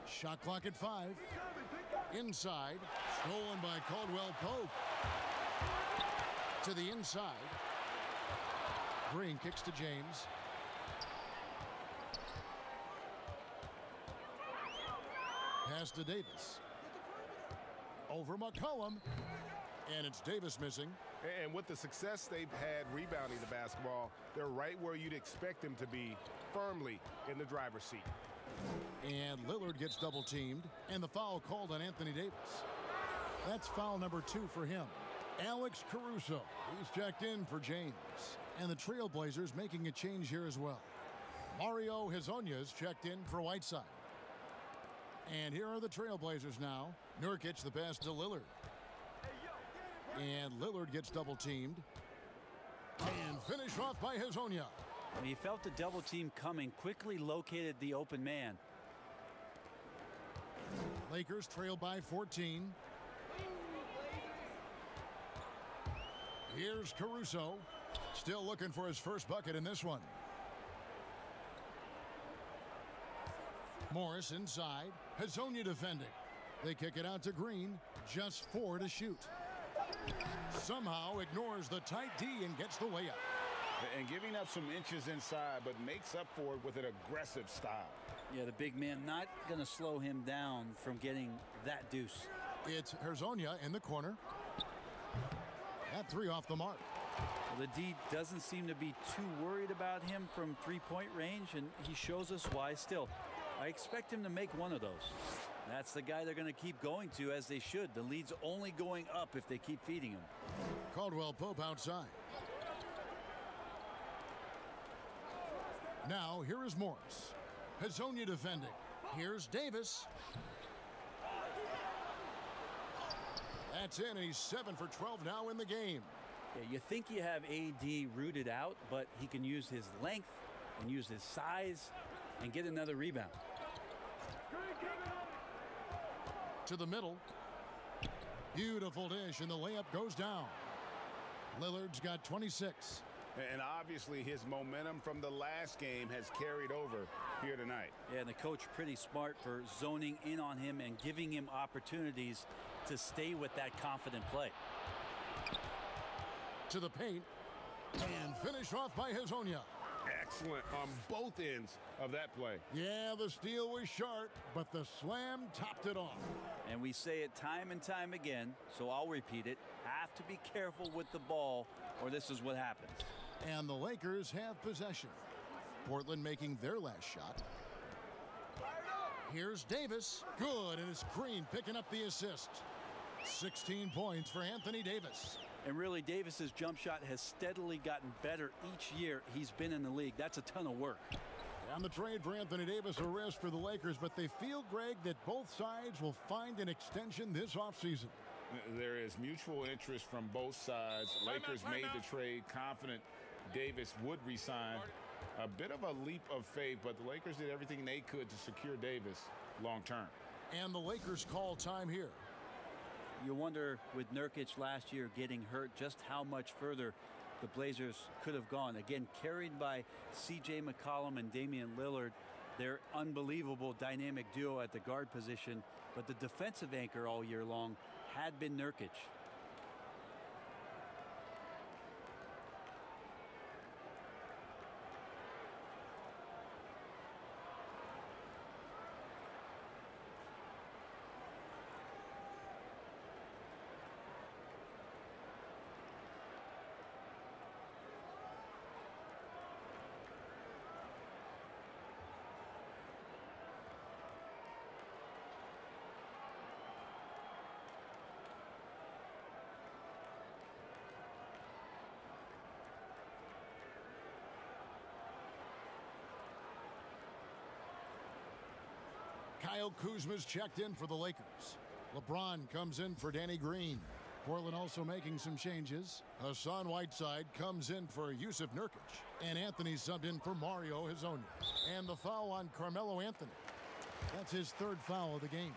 Shot clock at 5. Inside. Stolen by Caldwell Pope. To the inside. Green kicks to James. Pass to Davis. Over McCollum. And it's Davis missing. And with the success they've had rebounding the basketball, they're right where you'd expect them to be, firmly in the driver's seat. And Lillard gets double teamed, and the foul called on Anthony Davis. That's foul number 2 for him. Alex Caruso, he's checked in for James. And the Trailblazers making a change here as well. Mario Hezonja's checked in for Whiteside. And here are the Trailblazers now. Nurkic the pass to Lillard. And Lillard gets double teamed. And finished off by Hezonja. When he felt the double team coming, quickly located the open man. Lakers trail by 14. Here's Caruso. Still looking for his first bucket in this one. Morris inside. Hezonja defending. They kick it out to Green. Just 4 to shoot. Somehow ignores the tight D and gets the layup. And giving up some inches inside, but makes up for it with an aggressive style. Yeah, the big man not going to slow him down from getting that deuce. It's Hezonja in the corner. That 3 off the mark. Well, the D doesn't seem to be too worried about him from three-point range, and he shows us why still. I expect him to make one of those. That's the guy they're going to keep going to, as they should. The lead's only going up if they keep feeding him. Caldwell Pope outside. Now, here is Morris. Hezonja defending. Here's Davis. That's in, and he's 7 for 12 now in the game. Yeah, you think you have AD rooted out, but he can use his length and use his size and get another rebound. To the middle. Beautiful dish, and the layup goes down. Lillard's got 26. And obviously his momentum from the last game has carried over here tonight. Yeah, and the coach pretty smart for zoning in on him and giving him opportunities to stay with that confident play. To the paint. And finished off by Hezonja. Excellent on both ends of that play. Yeah, the steal was sharp, but the slam topped it off. And we say it time and time again, so I'll repeat it. Have to be careful with the ball, or this is what happens. And the Lakers have possession. Portland making their last shot. Here's Davis. Good, and it's Green picking up the assist. 16 points for Anthony Davis. And really, Davis's jump shot has steadily gotten better each year he's been in the league. That's a ton of work. On the trade for Anthony Davis, a risk for the Lakers, but they feel, Greg, that both sides will find an extension this offseason. There is mutual interest from both sides. Lakers made the trade, confident Davis would resign. A bit of a leap of faith, but the Lakers did everything they could to secure Davis long term. And the Lakers call time here. You wonder, with Nurkic last year getting hurt, just how much further the Blazers could have gone. Again, carried by C.J. Mccollum and Damian Lillard, their unbelievable dynamic duo at the guard position. But the defensive anchor all year long had been Nurkic. Kyle Kuzma's checked in for the Lakers. LeBron comes in for Danny Green. Portland also making some changes. Hassan Whiteside comes in for Yusuf Nurkic. And Anthony subbed in for Mario Hezonja. And the foul on Carmelo Anthony. That's his 3rd foul of the game.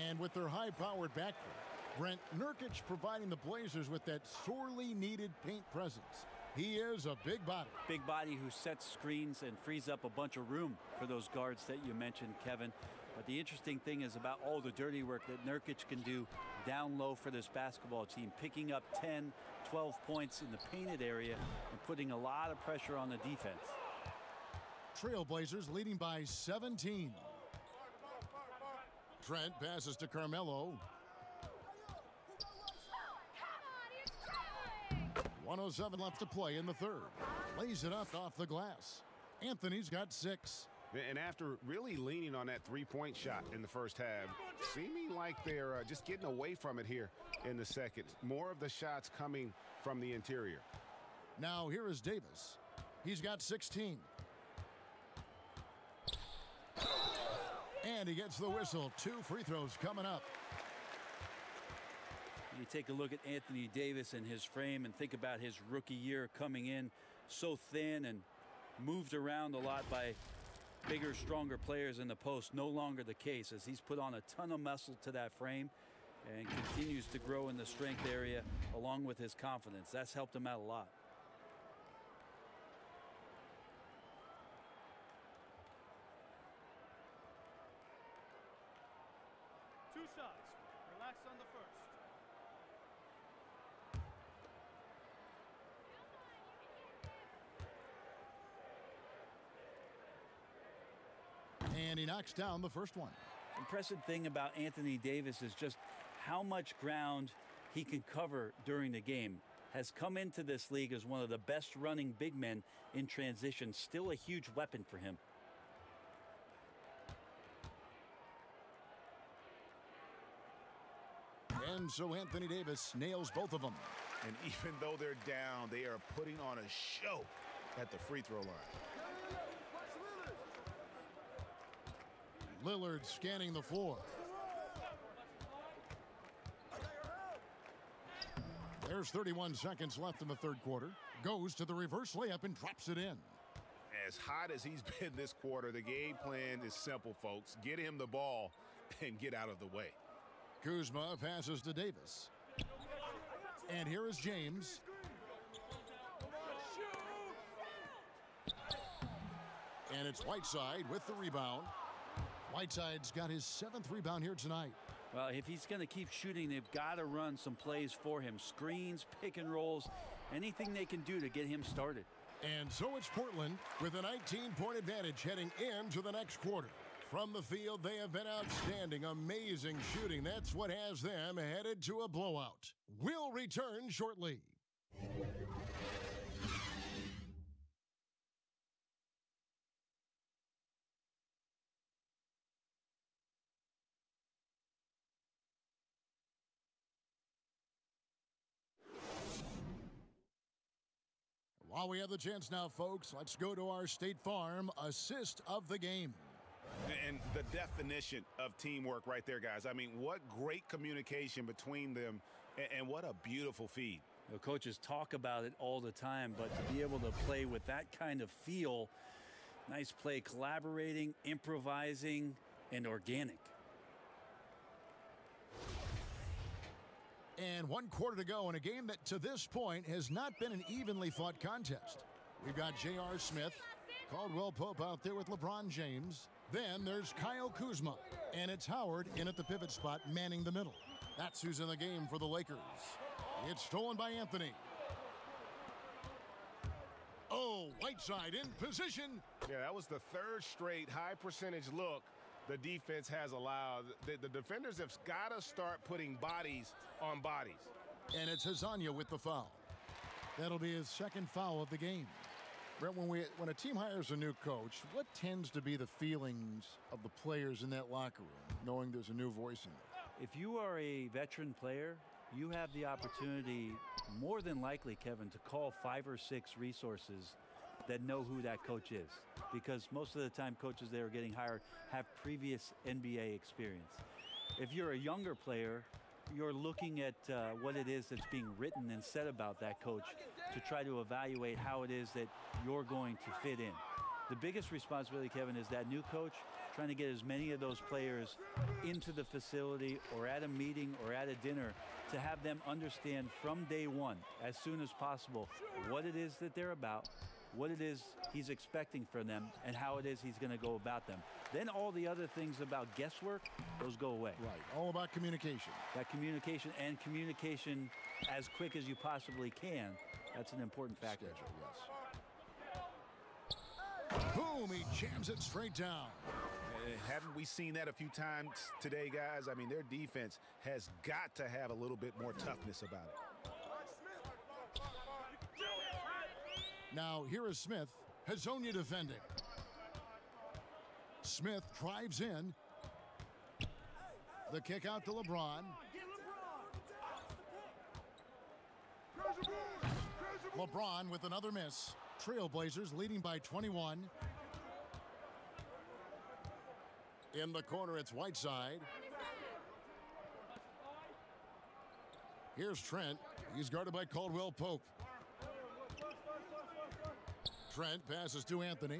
And with their high-powered backcourt, Brent Nurkic providing the Blazers with that sorely needed paint presence. He is a big body. Big body who sets screens and frees up a bunch of room for those guards that you mentioned, Kevin. But the interesting thing is about all the dirty work that Nurkic can do down low for this basketball team, picking up 10, 12 points in the painted area and putting a lot of pressure on the defense. Trailblazers leading by 17. Trent passes to Carmelo. 1:07 left to play in the 3rd. Lays it up off the glass. Anthony's got 6. And after really leaning on that three-point shot in the first half, seeming like they're just getting away from it here in the second. More of the shots coming from the interior. Now here is Davis. He's got 16. And he gets the whistle. 2 free throws coming up. You take a look at Anthony Davis and his frame and think about his rookie year coming in so thin and moved around a lot by bigger, stronger players in the post. No longer the case, as he's put on a ton of muscle to that frame and continues to grow in the strength area along with his confidence. That's helped him out a lot. Two shots. Relax on the first. And he knocks down the first one. Impressive thing about Anthony Davis is just how much ground he can cover during the game. Has come into this league as one of the best running big men in transition. Still a huge weapon for him. And so Anthony Davis nails both of them. And even though they're down, they are putting on a show at the free throw line. Lillard scanning the floor. There's 31 seconds left in the third quarter. Goes to the reverse layup and drops it in. As hot as he's been this quarter, the game plan is simple, folks. Get him the ball and get out of the way. Kuzma passes to Davis. And here is James. And it's Whiteside with the rebound. Whiteside's got his 7th rebound here tonight. Well, if he's going to keep shooting, they've got to run some plays for him. Screens, pick and rolls, anything they can do to get him started. And so it's Portland with a 19-point advantage heading into the next quarter. From the field, they have been outstanding, amazing shooting. That's what has them headed to a blowout. We'll return shortly. While we have the chance now, folks, let's go to our State Farm assist of the game. And the definition of teamwork right there, guys. I mean, what great communication between them, and what a beautiful feed. You know, coaches talk about it all the time, but to be able to play with that kind of feel, nice play, collaborating, improvising, and organic. And 1 quarter to go in a game that to this point has not been an evenly fought contest. We've got J.R. Smith, Caldwell Pope out there with LeBron James. Then there's Kyle Kuzma, and it's Howard in at the pivot spot manning the middle. That's who's in the game for the Lakers. It's stolen by Anthony. Oh, Whiteside in position. Yeah, that was the 3rd straight high percentage look the defense has allowed. The defenders have got to start putting bodies on bodies. And it's Hazanya with the foul. That'll be his 2nd foul of the game. Brett, when a team hires a new coach, what tends to be the feelings of the players in that locker room, knowing there's a new voice in there? If you are a veteran player, you have the opportunity, more than likely, Kevin, to call 5 or 6 resources that know who that coach is. Because most of the time coaches that are getting hired have previous NBA experience. If you're a younger player, you're looking at what it is that's being written and said about that coach to try to evaluate how it is that you're going to fit in. The biggest responsibility, Kevin, is that new coach trying to get as many of those players into the facility or at a meeting or at a dinner to have them understand from day one, as soon as possible, what it is that they're about, what it is he's expecting from them, and how it is he's going to go about them. Then all the other things about guesswork, those go away. Right, all about communication. That communication, and communication as quick as you possibly can, that's an important factor. Schedule, yes. Boom, he jams it straight down. Haven't we seen that a few times today, guys? I mean, their defense has got to have a little bit more toughness about it. Now, here is Smith. Hazonia defending. Smith drives in. The kick out to LeBron. LeBron with another miss. Trailblazers leading by 21. In the corner, it's Whiteside. Here's Trent. He's guarded by Caldwell Pope. Trent passes to Anthony.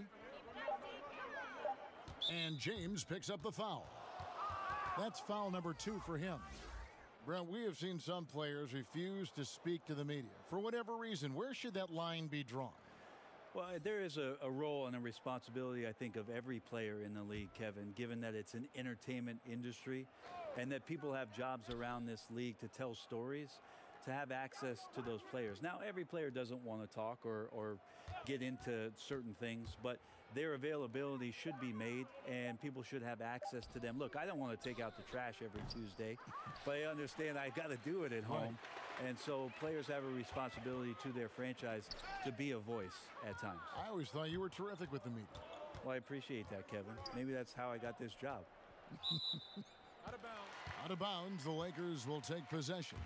And James picks up the foul. That's foul number 2 for him. Brent, we have seen some players refuse to speak to the media. For whatever reason, where should that line be drawn? Well, there is a role and a responsibility, I think, of every player in the league, Kevin, given that it's an entertainment industry and that people have jobs around this league to tell stories, to have access to those players. Now, every player doesn't want to talk or get into certain things, but their availability should be made and people should have access to them. Look, I don't want to take out the trash every Tuesday, but I understand I got to do it at home. And so players have a responsibility to their franchise to be a voice at times. I always thought you were terrific with the media. Well, I appreciate that, Kevin. Maybe that's how I got this job. Out of bounds. Out of bounds, the Lakers will take possession.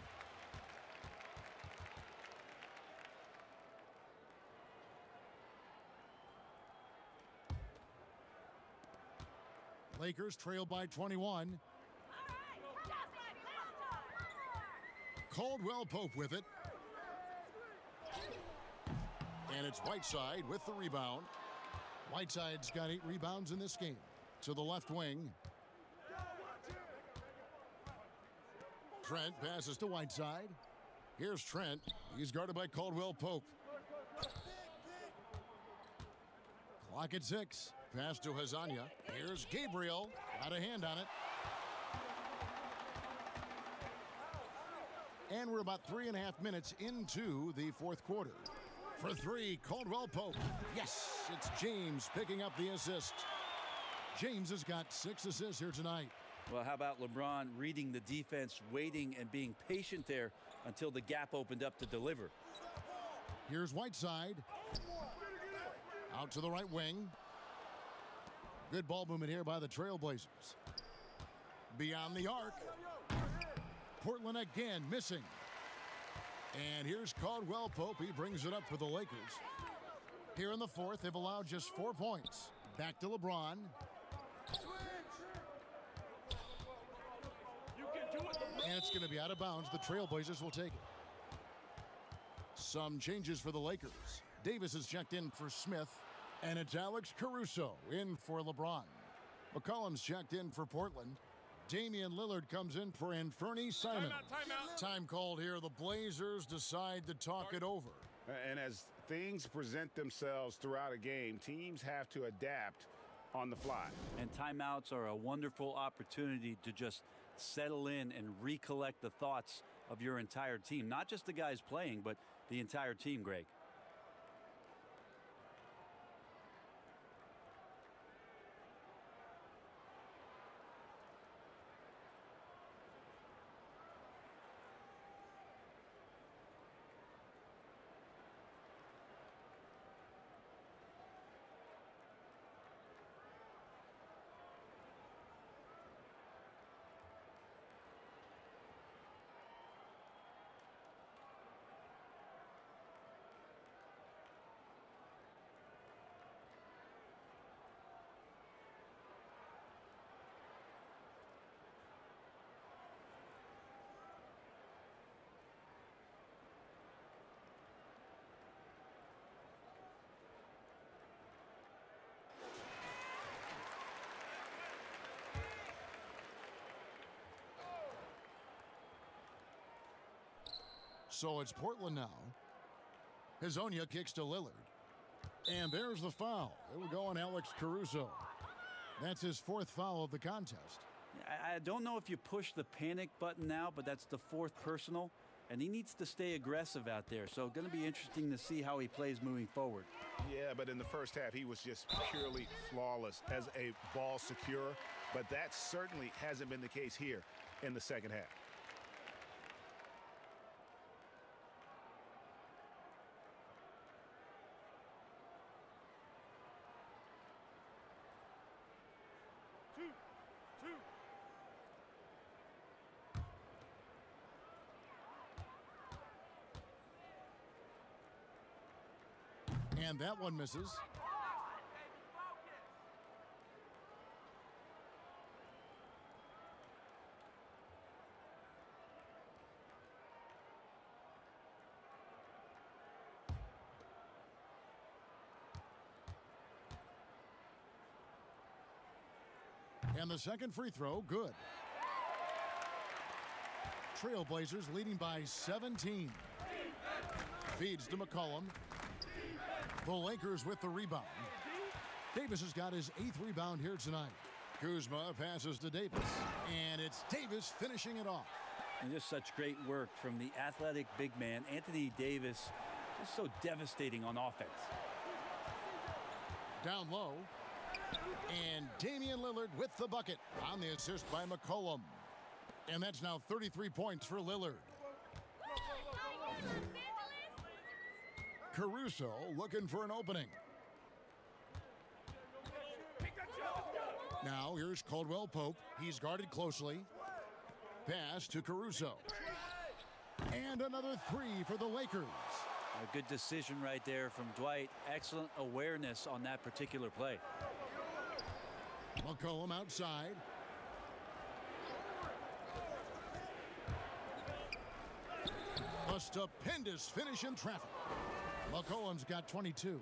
Lakers trail by 21. Caldwell Pope with it. And it's Whiteside with the rebound. Whiteside's got 8 rebounds in this game. To the left wing. Trent passes to Whiteside. Here's Trent. He's guarded by Caldwell Pope. Clock at 6. Pass to Hazania. Here's Gabriel. Got a hand on it. And we're about 3.5 minutes into the fourth quarter. For 3, Caldwell Pope. Yes, it's James picking up the assist. James has got 6 assists here tonight. Well, how about LeBron reading the defense, waiting and being patient there until the gap opened up to deliver. Here's Whiteside. Out to the right wing. Good ball movement here by the Trailblazers. Beyond the arc. Portland again missing. And here's Caldwell Pope. He brings it up for the Lakers. Here in the fourth, they've allowed just 4 points. Back to LeBron. And it's going to be out of bounds. The Trailblazers will take it. Some changes for the Lakers. Davis is checked in for Smith. And it's Alex Caruso in for LeBron. McCollum's checked in for Portland. Damian Lillard comes in for Anthony Simon. Timeout. Time called here. The Blazers decide to talk it over. And as things present themselves throughout a game, teams have to adapt on the fly. And timeouts are a wonderful opportunity to just settle in and recollect the thoughts of your entire team. Not just the guys playing, but the entire team, Greg. So it's Portland now. Hazonia kicks to Lillard. And there's the foul. It will go on Alex Caruso. That's his 4th foul of the contest. I don't know if you push the panic button now, but that's the 4th personal. And he needs to stay aggressive out there. So going to be interesting to see how he plays moving forward. Yeah, but in the first half, he was just purely flawless as a ball securer. But that certainly hasn't been the case here in the second half. And that one misses. And the second free throw, good. Trailblazers leading by 17. Feeds to McCollum. The Lakers with the rebound. Davis has got his 8th rebound here tonight. Kuzma passes to Davis. And it's Davis finishing it off. And just such great work from the athletic big man, Anthony Davis. Just so devastating on offense. Down low. And Damian Lillard with the bucket on the assist by McCollum. And that's now 33 points for Lillard. Caruso looking for an opening. Now here's Caldwell Pope. He's guarded closely. Pass to Caruso. And another three for the Lakers. A good decision right there from Dwight. Excellent awareness on that particular play. McCollum outside. A stupendous finish in traffic. McCollum's got 22.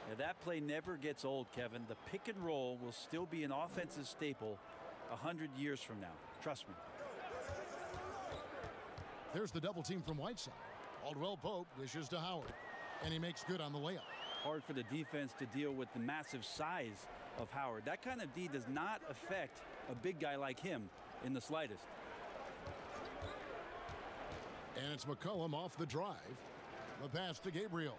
Yeah, that play never gets old, Kevin. The pick and roll will still be an offensive staple 100 years from now. Trust me. There's the double team from Whiteside. Caldwell Pope dishes to Howard, and he makes good on the layup. Hard for the defense to deal with the massive size of Howard. That kind of D does not affect a big guy like him in the slightest. And it's McCullum off the drive. The pass to Gabriel.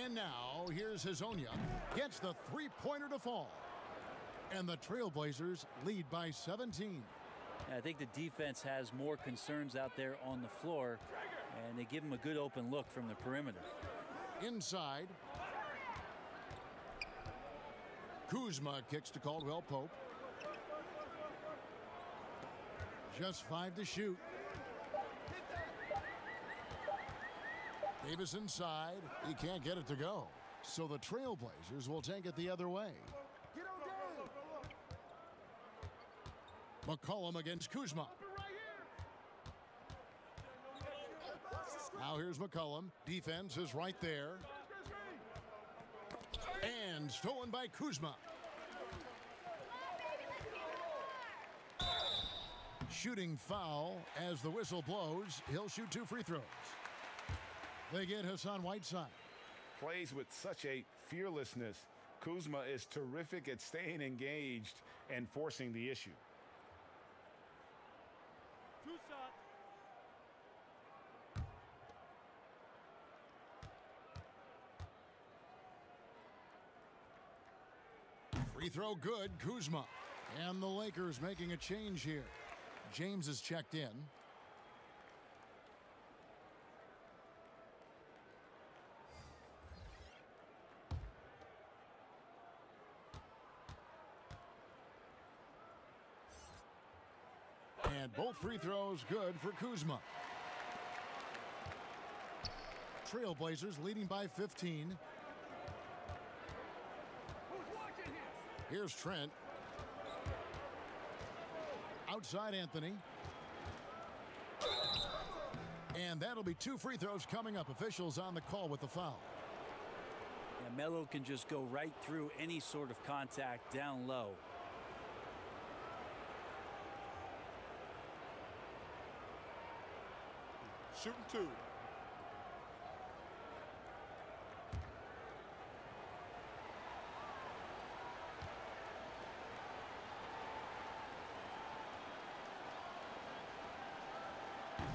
And now here's Hazonia. Gets the three-pointer to fall. And the Trailblazers lead by 17. I think the defense has more concerns out there on the floor, and they give him a good open look from the perimeter. Inside. Kuzma kicks to Caldwell Pope. Just 5 to shoot. Davis inside. He can't get it to go. So the Trailblazers will take it the other way. McCollum against Kuzma. Now here's McCollum. Defense is right there. And stolen by Kuzma. Shooting foul as the whistle blows. He'll shoot 2 free throws. They get Hassan Whiteside. Plays with such a fearlessness. Kuzma is terrific at staying engaged and forcing the issue. 2 shots. Free throw good, Kuzma. And the Lakers making a change here. James is checked in. And both free throws good for Kuzma. Trailblazers leading by 15. Here's Trent. Outside Anthony. And that'll be 2 free throws coming up. Officials on the call with the foul. Yeah, Melo can just go right through any sort of contact down low. Shooting 2.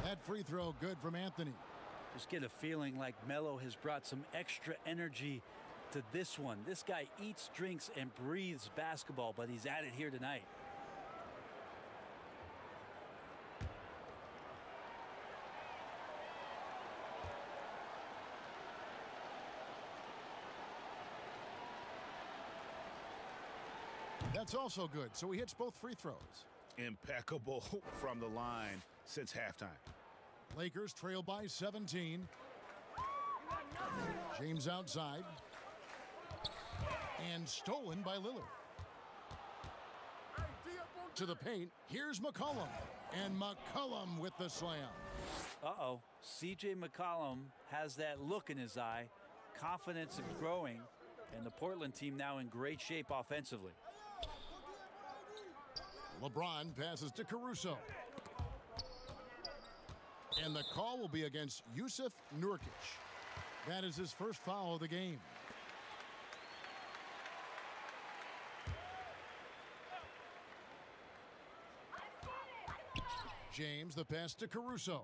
That free throw good from Anthony. Just get a feeling like Melo has brought some extra energy to this one. This guy eats, drinks, and breathes basketball, but he's at it here tonight. That's also good. So he hits both free throws. Impeccable from the line since halftime. Lakers trail by 17. James outside. And stolen by Lillard. To the paint. Here's McCollum. And McCullum with the slam. Uh-oh. C.J. McCollum has that look in his eye. Confidence is growing. And the Portland team now in great shape offensively. LeBron passes to Caruso. And the call will be against Jusuf Nurkic. That is his first foul of the game. James, the pass to Caruso.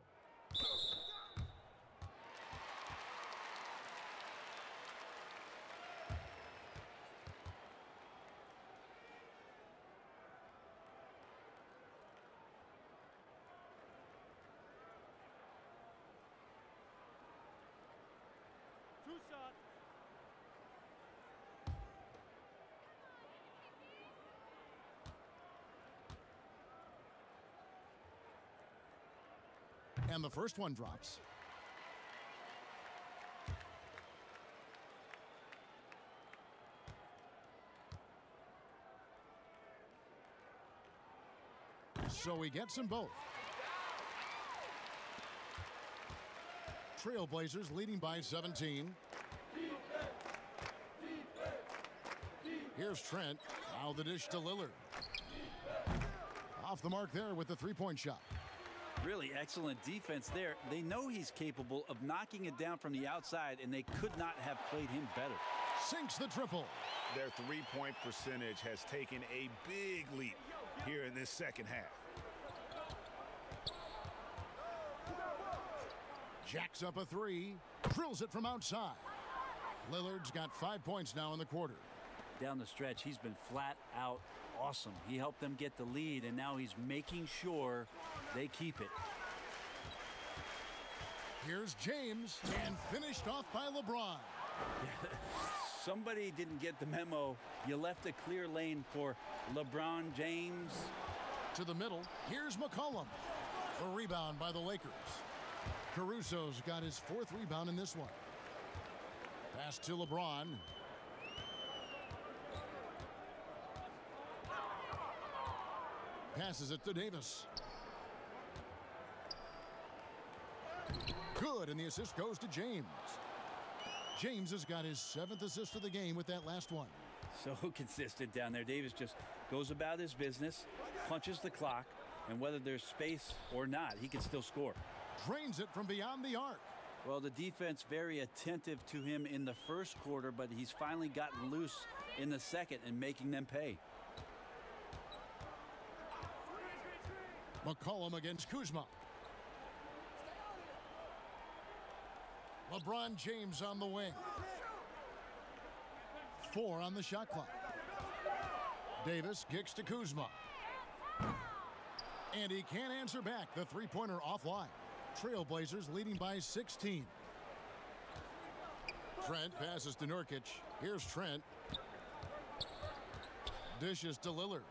And the first one drops. So he gets them both. Trailblazers leading by 17. Here's Trent. Now the dish to Lillard. Off the mark there with the three-point shot. Really excellent defense there. They know he's capable of knocking it down from the outside, and they could not have played him better. Sinks the triple. Their three-point percentage has taken a big leap here in this second half. Jacks up a three. Drills it from outside. Lillard's got 5 points now in the quarter. Down the stretch, he's been flat out awesome. He helped them get the lead, and now he's making sure they keep it. Here's James, and finished off by LeBron. Somebody didn't get the memo. You left a clear lane for LeBron James. To the middle, here's McCollum. A rebound by the Lakers. Caruso's got his fourth rebound in this one. Pass to LeBron. Passes it to Davis. Good, and the assist goes to James. James has got his 7th assist of the game with that last one. So consistent down there. Davis just goes about his business, punches the clock, and whether there's space or not, he can still score. Drains it from beyond the arc. Well, the defense very attentive to him in the first quarter, but he's finally gotten loose in the second and making them pay. McCollum against Kuzma. LeBron James on the wing. 4 on the shot clock. Davis kicks to Kuzma. And he can't answer back. The three-pointer offline. Trailblazers leading by 16. Trent passes to Nurkic. Here's Trent. Dishes to Lillard.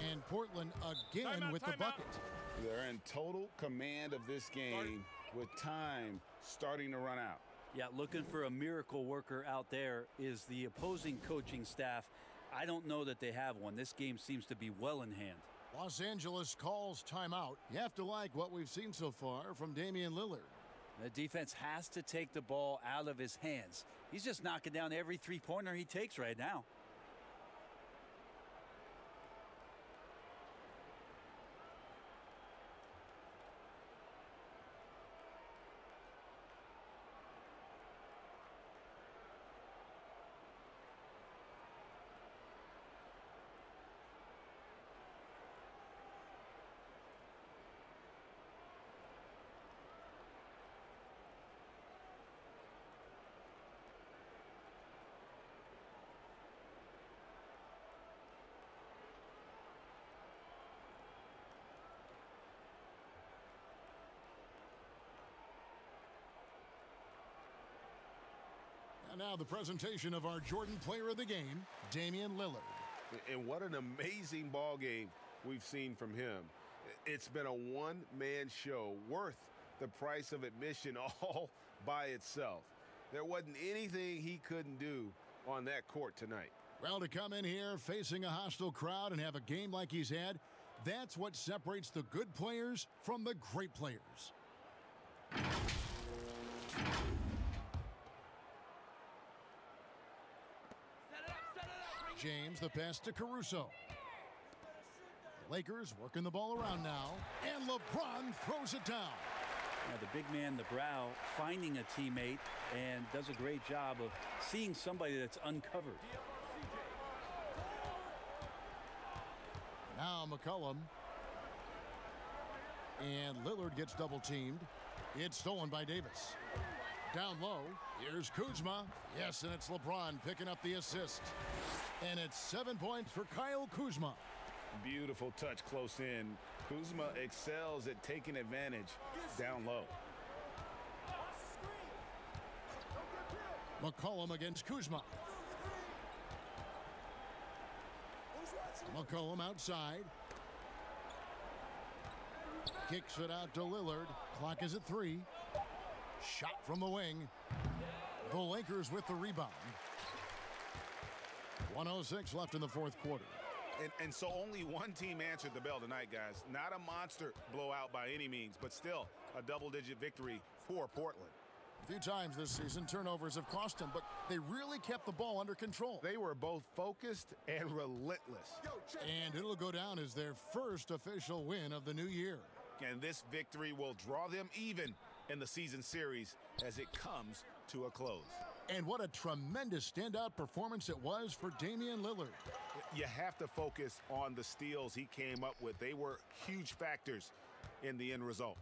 And Portland again with the bucket. They're in total command of this game with time starting to run out. Yeah, looking for a miracle worker out there is the opposing coaching staff. I don't know that they have one. This game seems to be well in hand. Los Angeles calls timeout. You have to like what we've seen so far from Damian Lillard. The defense has to take the ball out of his hands. He's just knocking down every three-pointer he takes right now. And now the presentation of our Jordan Player of the Game, Damian Lillard. And what an amazing ball game we've seen from him. It's been a one-man show worth the price of admission all by itself. There wasn't anything he couldn't do on that court tonight. Well, to come in here facing a hostile crowd and have a game like he's had, that's what separates the good players from the great players. James, the pass to Caruso. The Lakers working the ball around now, and LeBron throws it down. Yeah, the big man, the brow, finding a teammate and does a great job of seeing somebody that's uncovered. Now McCullum. And Lillard gets double teamed. It's stolen by Davis. Down low, here's Kuzma. Yes, and it's LeBron picking up the assist. And it's 7 points for Kyle Kuzma. Beautiful touch close in. Kuzma excels at taking advantage down low. McCollum against Kuzma. McCollum outside. Kicks it out to Lillard. Clock is at 3. Shot from the wing. The Lakers with the rebound. 1:06 left in the fourth quarter. And so only one team answered the bell tonight, guys. Not a monster blowout by any means, but still a double-digit victory for Portland. A few times this season, turnovers have cost them, but they really kept the ball under control. They were both focused and relentless. And it'll go down as their first official win of the new year. And this victory will draw them even in the season series as it comes to a close. And what a tremendous standout performance it was for Damian Lillard. You have to focus on the steals he came up with. They were huge factors in the end result.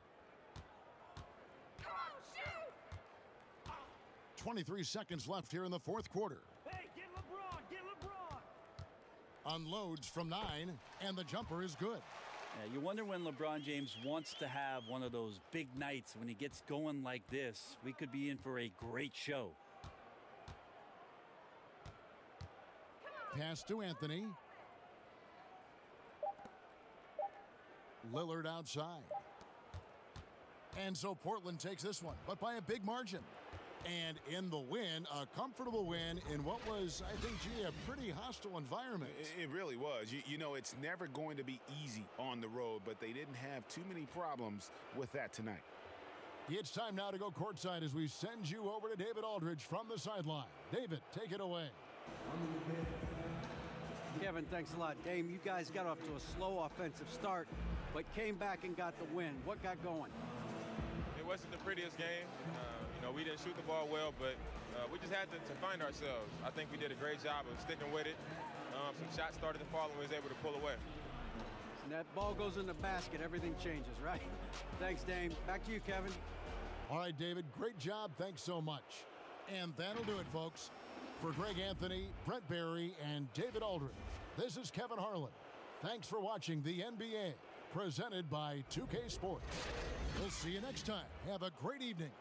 23 seconds left here in the fourth quarter. Hey, get LeBron, get LeBron. Unloads from 9, and the jumper is good. Yeah, you wonder when LeBron James wants to have one of those big nights when he gets going like this. We could be in for a great show. Pass to Anthony. Lillard outside. And so Portland takes this one, but by a big margin. And in the win, a comfortable win in what was, I think, gee, a pretty hostile environment. It really was. You know, it's never going to be easy on the road, but they didn't have too many problems with that tonight. It's time now to go courtside as we send you over to David Aldridge from the sideline. David, take it away. Kevin, thanks a lot. Dame, you guys got off to a slow offensive start, but came back and got the win. What got going? It wasn't the prettiest game. You know, we didn't shoot the ball well, but we just had to find ourselves. I think we did a great job of sticking with it. Some shots started to fall, and we was able to pull away. And that ball goes in the basket, everything changes, right? Thanks, Dame. Back to you, Kevin. All right, David, great job. Thanks so much. And that'll do it, folks. For Greg Anthony, Brett Barry, and David Aldridge, this is Kevin Harlan. Thanks for watching the NBA, presented by 2K Sports. We'll see you next time. Have a great evening.